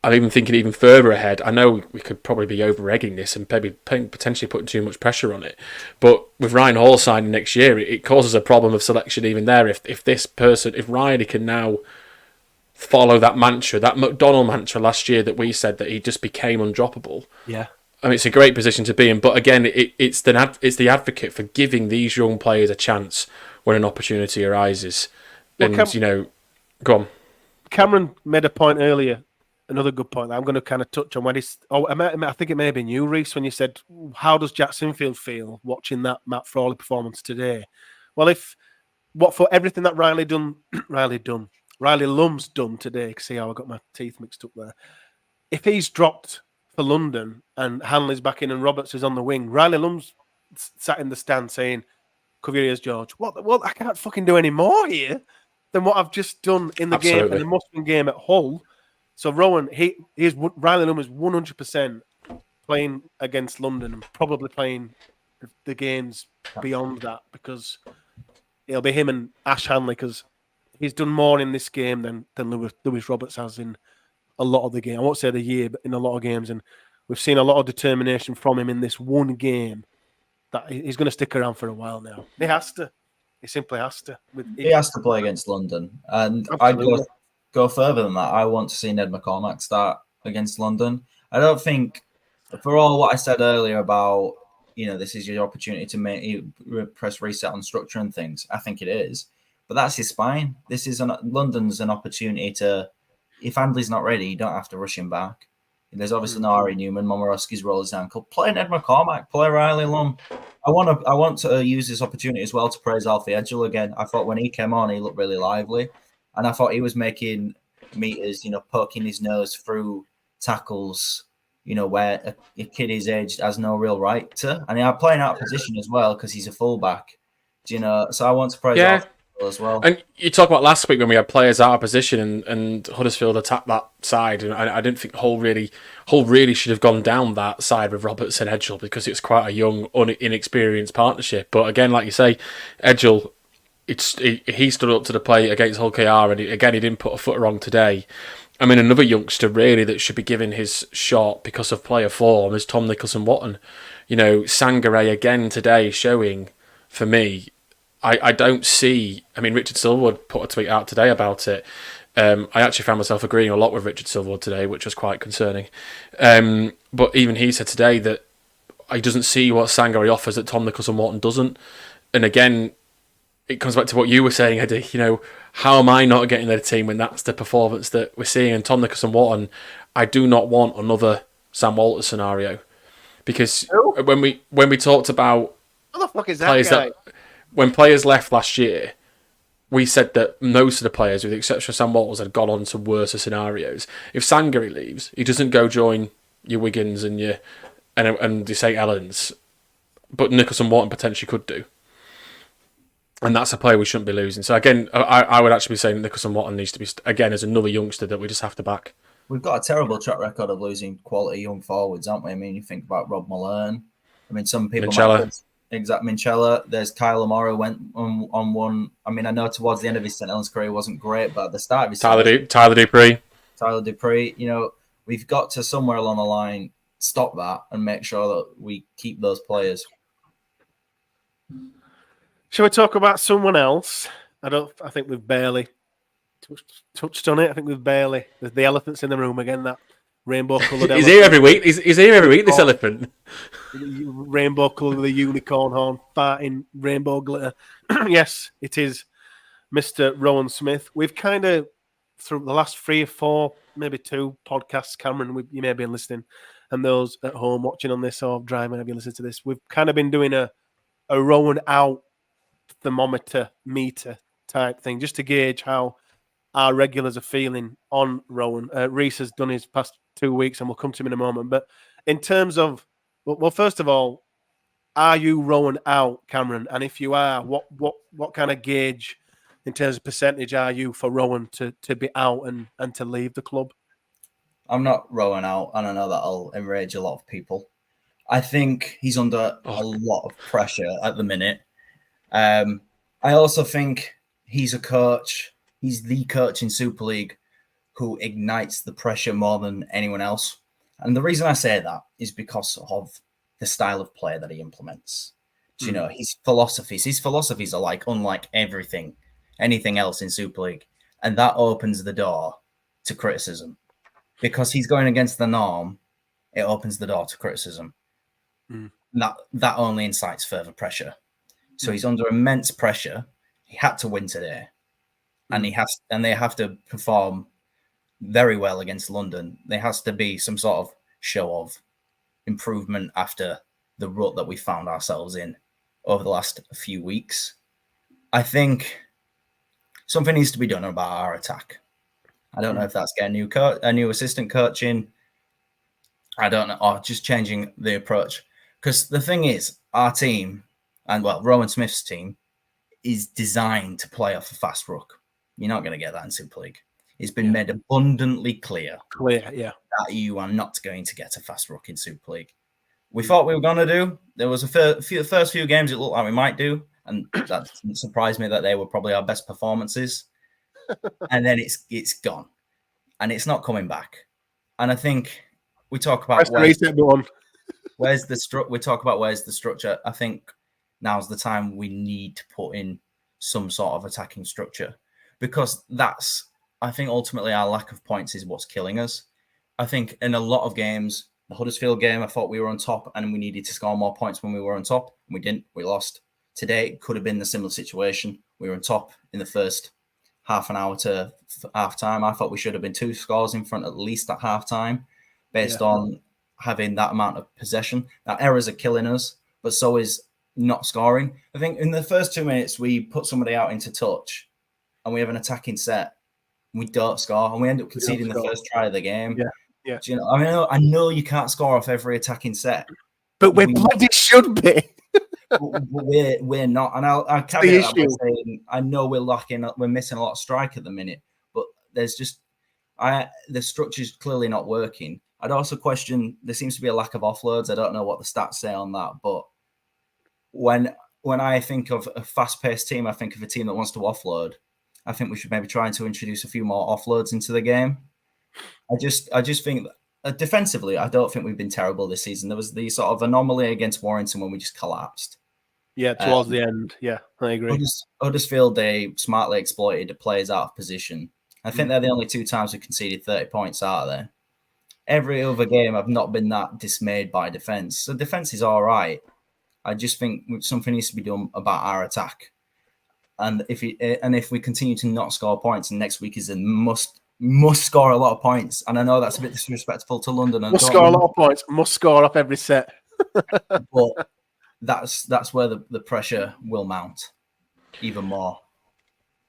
I'm even thinking even further ahead. I know we could probably be over-egging this and maybe potentially putting too much pressure on it. But with Ryan Hall signing next year, it causes a problem of selection even there. If Riley can now follow that mantra, that McDonald mantra last year that we said that he just became undroppable. Yeah. I mean, it's a great position to be in. But again, it's the advocate for giving these young players a chance when an opportunity arises. Well, and, you know, go on. Cameron made a point earlier. Another good point that I'm going to kind of touch on when I think it may have been you, Reese, when you said, how does Jack Sinfield feel watching that Matt Frawley performance today? Well, for everything that Riley Lumb's done today, see how I got my teeth mixed up there. If he's dropped for London and Hanley's back in and Roberts is on the wing, Riley Lumb's sat in the stand saying, cover your ears, George. What? I can't fucking do any more here than what I've just done in the game, in the Mustang game at Hull. So Rowan, Riley Lumb is 100% playing against London and probably playing the games beyond that, because it'll be him and Ash Hanley, because he's done more in this game than Lewis Roberts has in a lot of the game. I won't say the year, but in a lot of games. And we've seen a lot of determination from him in this one game that he's going to stick around for a while now. He has to. He simply has to. He has to play against London. And I'd go further than that. I want to see Ned McCormack start against London. I don't think, for all what I said earlier about, you know, this is your opportunity to press reset on structure and things, I think it is. But that's his spine. London's an opportunity to, if Handley's not ready, you don't have to rush him back. There's obviously no Ari Newman. Momorowski's rolled his ankle. Play Ned McCormack. Play Riley Lumb. I want to use this opportunity as well to praise Alfie Edgell again. I thought when he came on, he looked really lively. And I thought he was making meters, poking his nose through tackles, where a kid his age has no real right to. And I'm playing out of position as well because he's a fullback. So I want to praise Arsenal as well. And you talk about last week when we had players out of position and Huddersfield attacked that side, and I didn't think Hull really should have gone down that side with Roberts and Edgell because it's quite a young, inexperienced partnership. But again, like you say, Edgell, he stood up to the plate against Hull KR, and he didn't put a foot wrong today. I mean, another youngster really that should be given his shot because of player form is Tom Nicholson-Watton. Sangaré again today showing, for me, I don't see... I mean, Richard Silverwood put a tweet out today about it. I actually found myself agreeing a lot with Richard Silverwood today, which was quite concerning. But even he said today that he doesn't see what Sangaré offers that Tom Nicholson-Watton doesn't. And again, it comes back to what you were saying, Eddie. How am I not getting the team when that's the performance that we're seeing? And Tom Nicholson-Watton, I do not want another Sam Walters scenario. Because when we talked about... What the fuck is that guy? When players left last year, we said that most of the players, with the exception of Sam Walters, had gone on to worse scenarios. If Sangaré leaves, he doesn't go join your Wiggins and your St. Helens, but Nicholson-Watton potentially could do. And that's a player we shouldn't be losing. So again, I would actually be saying Nicholson-Watton needs to be, again, as another youngster that we just have to back. We've got a terrible track record of losing quality young forwards, aren't we? I mean, you think about Rob Malone. I mean, some people Minchella. There's Kyle Amora went on one. I mean, I know towards the end of his St. Helens career wasn't great, but at the start of his Tyler Dupree. We've got to somewhere along the line stop that and make sure that we keep those players. Shall we talk about someone else? I think we've barely touched on it. I think we've barely. The elephant's in the room again. That rainbow-coloured elephant. He's here every week. He's here every week, this elephant. Rainbow colour with a unicorn horn, farting rainbow glitter. Yes, it is Mr. Rowan Smith. We've kind of, through the last 3 or 4, maybe 2 podcasts, Cameron, you may have been listening, and those at home watching on this or driving, have you listened to this? We've kind of been doing a Rowan out thermometer meter type thing, just to gauge how our regulars are feeling on Rowan. Reese has done his past 2 weeks, and we'll come to him in a moment. But in terms of, well, first of all, are you Rowan out, Cameron? And if you are, what kind of gauge in terms of percentage are you for Rowan to be out and to leave the club? I'm not Rowan out, and I know that'll enrage a lot of people. I think he's under a lot of pressure at the minute. I also think he's a coach. He's the coach in Super League who ignites the pressure more than anyone else. And the reason I say that is because of the style of play that he implements. So, his philosophies are like unlike anything else in Super League. And that opens the door to criticism. Because he's going against the norm, it opens the door to criticism. That only incites further pressure. So he's under immense pressure. He had to win today. And they have to perform very well against London. There has to be some sort of show of improvement after the rut that we found ourselves in over the last few weeks. I think something needs to be done about our attack. I don't know if that's getting a new assistant coach in. I don't know, or just changing the approach. Because the thing is, our team, and Rowan Smith's team, is designed to play off a fast ruck. You're not going to get that in Super League. It's been made abundantly clear that you are not going to get a fast ruck in Super League. We thought we were going to do. There was the first few games it looked like we might do, and that surprised me that they were probably our best performances. And then it's gone, and it's not coming back. And I think we talk about where's the structure. I think now's the time we need to put in some sort of attacking structure, because I think ultimately our lack of points is what's killing us. I think in a lot of games, the Huddersfield game, I thought we were on top and we needed to score more points when we were on top. We didn't. We lost. Today, it could have been the similar situation. We were on top in the first half an hour to half time. I thought we should have been 2 scores in front at least at half time based on having that amount of possession. Now, errors are killing us, but so is not scoring. I think in the first 2 minutes, we put somebody out into touch and we have an attacking set. we don't score, and we end up conceding the score. first try of the game. Yeah. Do you know, I know you can't score off every attacking set, but we bloody should be. we're not, and I'll caveat that by saying I know we're missing a lot of strike at the minute, but there's just the structure's clearly not working. I'd also question there seems to be a lack of offloads. I don't know what the stats say on that, but when I think of a fast-paced team, I think of a team that wants to offload. I think we should maybe try to introduce a few more offloads into the game. I just think that, defensively, I don't think we've been terrible this season. There was the sort of anomaly against Warrington when we just collapsed. Yeah, towards the end. Yeah, I agree. Huddersfield, they smartly exploited players out of position. I think they're the only 2 times we conceded 30 points out of there. Every other game, I've not been that dismayed by defence. So defence is all right. I just think something needs to be done about our attack. And if we continue to not score points, and next week is a must score a lot of points. And I know that's a bit disrespectful to London. Must score a lot of points. Must score off every set. But that's where the pressure will mount even more.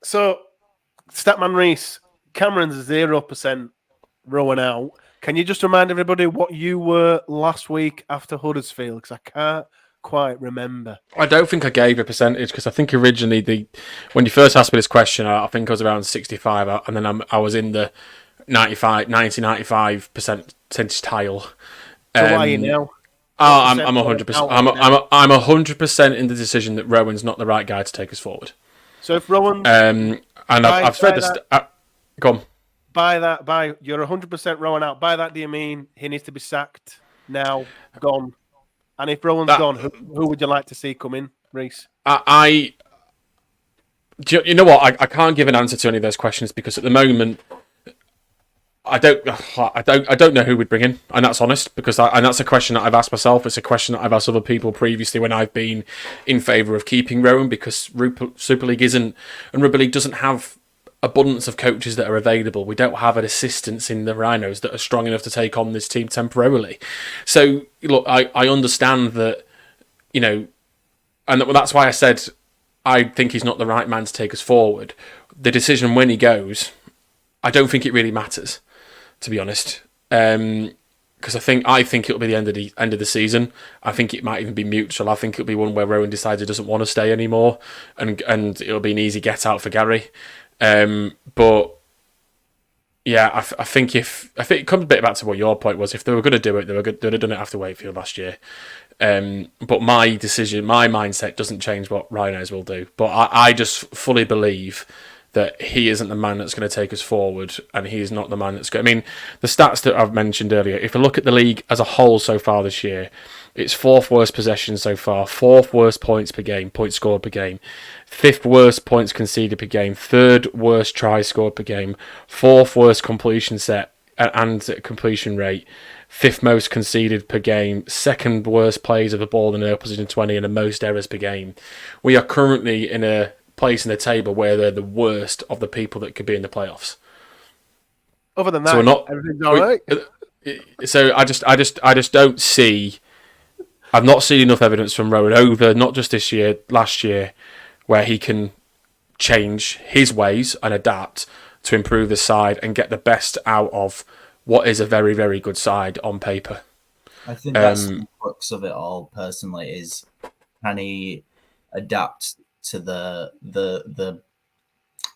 So, Statman Reese, Cameron's 0%, Rowan out. Can you just remind everybody what you were last week after Huddersfield? Because I can't quite remember. I don't think I gave a percentage because I think originally when you first asked me this question, I think I was around 65, and then I was in the 95 percentile. So why are you now? I'm 100%. I'm 100% in the decision that Rowan's not the right guy to take us forward. So if Rowan, and I've said this. Go on. By you're 100% Rowan out. By that, do you mean he needs to be sacked now, gone? And if Rowan's gone, who would you like to see come in, Reese? You know what? I can't give an answer to any of those questions because at the moment, I don't know who we'd bring in, and that's honest because and that's a question that I've asked myself. It's a question that I've asked other people previously when I've been in favour of keeping Rowan because Super League isn't, and Rugby League doesn't have abundance of coaches that are available. We don't have an assistants in the Rhinos that are strong enough to take on this team temporarily. So look, I understand that, you know, and that's why I said I think he's not the right man to take us forward. The decision when he goes, I don't think it really matters, to be honest. Because I think it'll be the end of the season. I think it might even be mutual. I think it'll be one where Rowan decides he doesn't want to stay anymore, and it'll be an easy get out for Gary. But yeah, I think it comes a bit back to what your point was. If they were going to do it, they'd have done it after Wakefield last year. But my decision, my mindset doesn't change what Rhinos will do. But I just fully believe that he isn't the man that's going to take us forward, and he's not the man that's going. I mean, the stats that I've mentioned earlier. If you look at the league as a whole so far this year, it's 4th worst possession so far, 4th worst points per game, points scored per game, 5th worst points conceded per game, 3rd worst tries scored per game, 4th worst completion set and completion rate, 5th most conceded per game, 2nd worst plays of the ball in the opposition 20, and the most errors per game. We are currently in a place in the table where they're the worst of the people that could be in the playoffs. Other than that, everything's all right. So I just don't see. I've not seen enough evidence from Rowan over not just this year, last year, where he can change his ways and adapt to improve the side and get the best out of what is a very, very good side on paper. I think that's the crux of it all. Personally, is can he adapt to the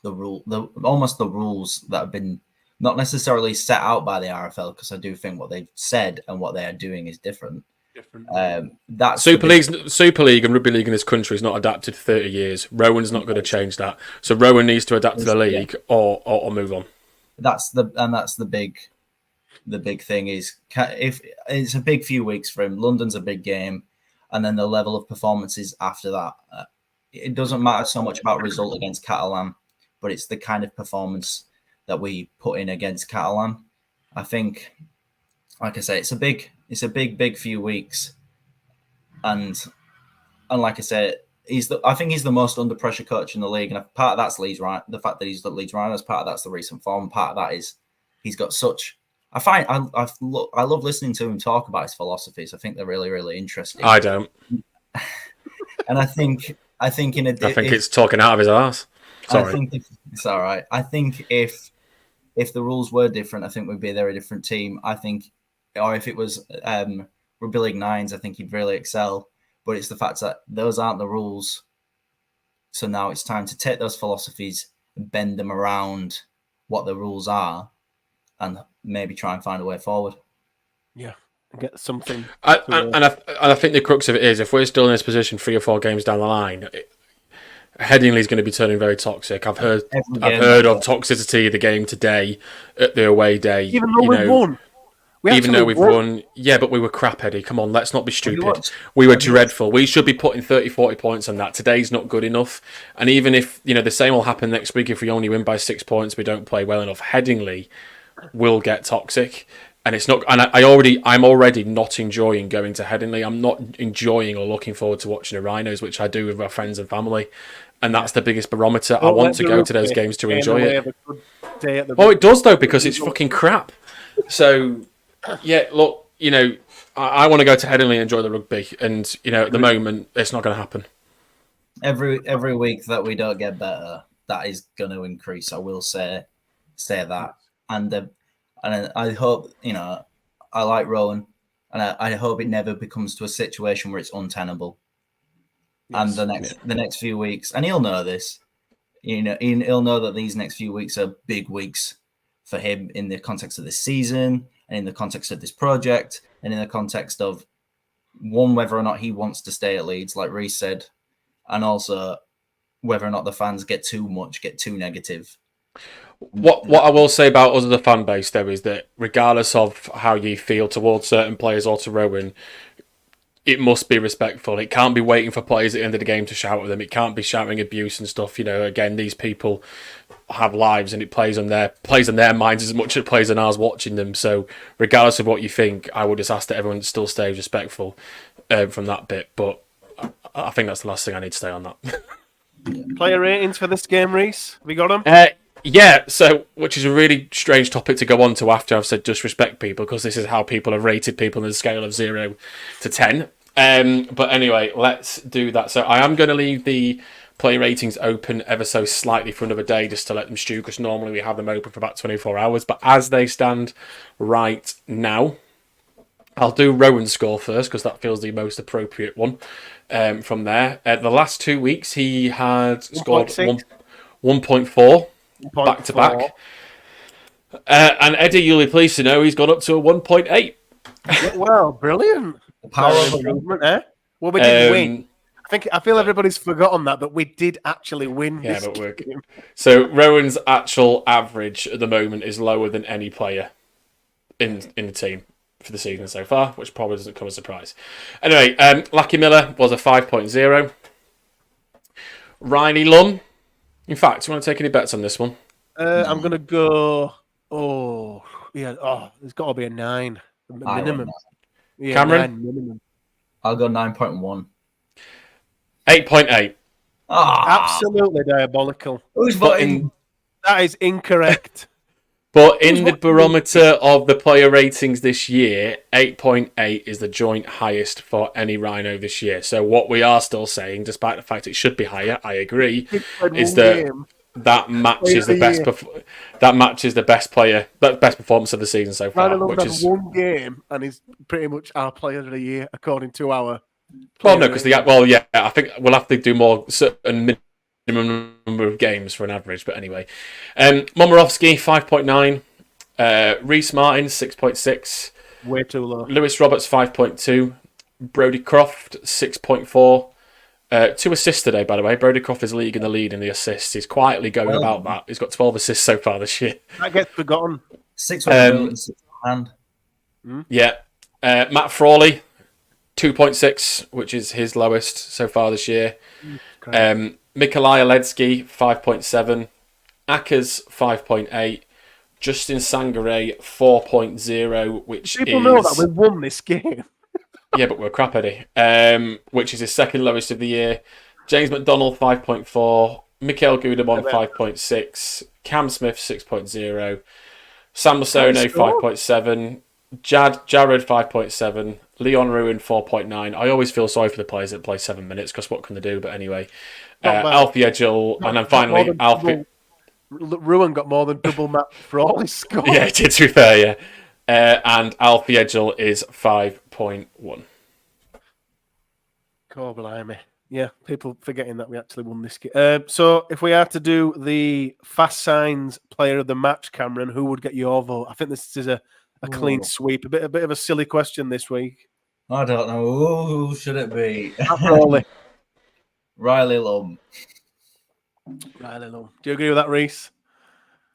rules that have been not necessarily set out by the RFL, because I do think what they've said and what they are doing is different. That's Super League and Rugby League in this country is not adapted for 30 years. Rowan's not going to change that. So Rowan needs to adapt to the league or move on. That's the big thing is if it's a big few weeks for him. London's a big game, and then the level of performances after that. It doesn't matter so much about result against Catalan, but it's the kind of performance that we put in against Catalan. I think, like I say, it's a big few weeks, and like I said, I think he's the most under pressure coach in the league, and part of that's Leeds, right? The fact that he's the Leeds Rhinos, part of that's the recent form, part of that is he's got such. I love listening to him talk about his philosophies. I think they're really, really interesting. I don't, and I think it's talking out of his arse. Sorry, it's all right. I think if if the rules were different, I think we'd be a very different team. I think, or if it was Rugby League Nines, I think he'd really excel. But it's the fact that those aren't the rules. So now it's time to take those philosophies and bend them around what the rules are and maybe try and find a way forward. Yeah, get something. And I think the crux of it is, if we're still in this position 3 or 4 games down the line, Headingley's going to be turning very toxic. I've heard of toxicity of the game today at the away day. Even though we've won. Even though we've won. Yeah, but we were crap, Eddie. Come on, let's not be stupid. We were dreadful. We should be putting 30, 40 points on that. Today's not good enough. And even if, the same will happen next week, if we only win by 6 points, we don't play well enough, Headingley will get toxic. And it's not. And I'm already not enjoying going to Headingley. I'm not enjoying or looking forward to watching the Rhinos, which I do with my friends and family. And that's the biggest barometer. I want to go to those games to enjoy it. It does though, because it's fucking crap. So, yeah, look, I want to go to Headingley and enjoy the rugby, and at the moment, it's not going to happen. Every week that we don't get better, that is going to increase. I will say that, and I hope I like Rowan, and I hope it never becomes to a situation where it's untenable. Yes, and the next few weeks, and he'll know this, he'll know that these next few weeks are big weeks for him in the context of this season, and in the context of this project, and in the context of whether or not he wants to stay at Leeds, like Reece said, and also whether or not the fans get too negative. What I will say about us as a fan base, though, is that regardless of how you feel towards certain players or to Rowan, it must be respectful. It can't be waiting for players at the end of the game to shout at them. It can't be shouting abuse and stuff. Again, these people have lives, and it plays on their minds as much as it plays on ours watching them. So, regardless of what you think, I would just ask that everyone still stays respectful from that bit. But I think that's the last thing I need to say on that. Player ratings for this game, Reece? Have we got them? Yeah, so, which is a really strange topic to go on to after I've said just respect people, because this is how people have rated people on a scale of 0 to 10. But anyway, let's do that. So I am going to leave the play ratings open ever so slightly for another day, just to let them stew, because normally we have them open for about 24 hours. But as they stand right now, I'll do Rowan's score first, because that feels the most appropriate one from there. The last 2 weeks, he had scored 1.4. Back to back. And Eddie, you'll be pleased to know he's got up to a 1.8. Well, brilliant. Power of improvement, eh? Well, we didn't win. I feel everybody's forgotten that, but we did actually win. Yeah, but we're good. So Rowan's actual average at the moment is lower than any player in the team for the season so far, which probably doesn't come as a surprise. Anyway, Lucky Miller was a 5.0. Riley Lumb. In fact, do you want to take any bets on this one? I'm going to go... there's got to be a 9. Minimum. Yeah, Cameron? 9 minimum. I'll go 9.1. 8.8. Absolutely diabolical. Who's voting? That is incorrect. But in the barometer of the player ratings this year, 8.8 is the joint highest for any Rhino this year. So what we are still saying, despite the fact it should be higher, I agree, is that matches the best. That matches the best player, best performance of the season so far. Rhino has one game, and he's pretty much our player of the year according to our. Well, no, because I think we'll have to do more certain minimum number of games for an average, but anyway. Momorovsky, 5.9. Reece Martin, 6.6. Way too low. Lewis Roberts, 5.2. Brodie Croft, 6.4. 2 assists today, by the way. Brodie Croft is league in the lead in the assists. He's quietly going about that. He's got 12 assists so far this year. That gets forgotten. 6 and 6 hand. Yeah. Matt Frawley, 2.6, which is his lowest so far this year. Mikolaj Oledzki, 5.7. Akers, 5.8. Justin Sangare, 4.0, which People know that we won this game. Yeah, but we're crap, Eddie. Which is his second lowest of the year. James McDonald, 5.4. Mikael Gudemon, 5.6. Cam Smith, 6.0. Sam Lasone, 5.7. Jared, 5.7. Leon Ruin, 4.9. I always feel sorry for the players that play 7 minutes, because what can they do? But anyway. Alfie Edgell, and then finally Rowan got more than double Matt for all his scores. Yeah, to be fair, yeah. And Alfie Edgel is 5.1. God blimey. Yeah, people forgetting that we actually won this game. So if we had to do the Fast Signs Player of the Match, Cameron, who would get your vote? I think this is a clean sweep. A bit of a silly question this week. I don't know. Who should it be? Riley Lumb. Riley Lumb. Do you agree with that, Reese?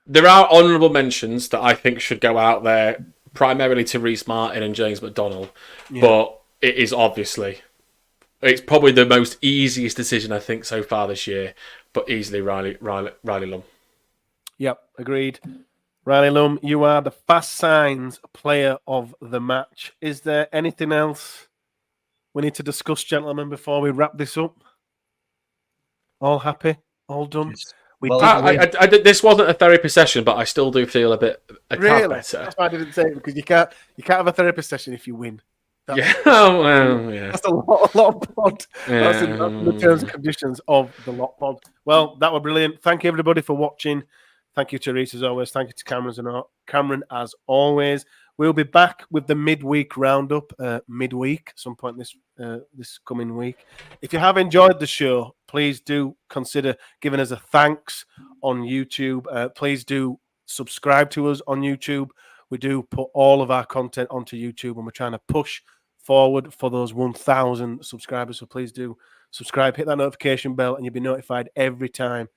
There are honourable mentions that I think should go out there, primarily to Reese Martin and James McDonnell. Yeah. But it is obviously, it's probably the most easiest decision I think so far this year, but easily Riley Lumb. Yep, agreed. Riley Lumb, you are the Fast Signs Player of the Match. Is there anything else we need to discuss, gentlemen, before we wrap this up? All happy? All done? This wasn't a therapy session, but I still do feel a tad better. That's why I didn't say it, because you can't have a therapy session if you win. Yeah. That's a lot of pod. Yeah. That's the terms and conditions of the lot pod. Well, that was brilliant. Thank you, everybody, for watching. Thank you to Reese, as always. Thank you to Cameron, as always. We'll be back with the midweek roundup, midweek, some point this coming week. If you have enjoyed the show, please do consider giving us a thanks on YouTube. Please do subscribe to us on YouTube. We do put all of our content onto YouTube, and we're trying to push forward for those 1,000 subscribers. So please do subscribe, hit that notification bell, and you'll be notified every time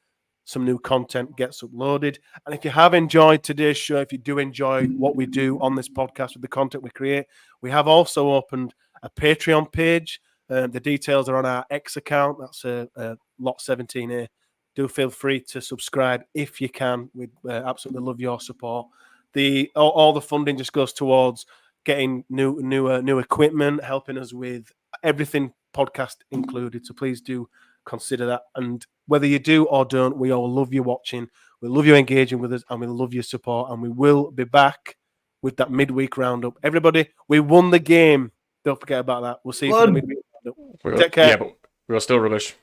some new content gets uploaded. And if you have enjoyed today's show, if you do enjoy what we do on this podcast with the content we create, we have also opened a Patreon page. The details are on our X account. That's Lot 17A. Do feel free to subscribe if you can. We absolutely love your support. All the funding just goes towards getting new equipment, helping us with everything podcast included. So please do consider that. And whether you do or don't, we all love you watching. We love you engaging with us, and we love your support. And we will be back with that midweek roundup. Everybody, we won the game. Don't forget about that. We'll see you for the midweek roundup. Take care. Yeah, but we're still rubbish.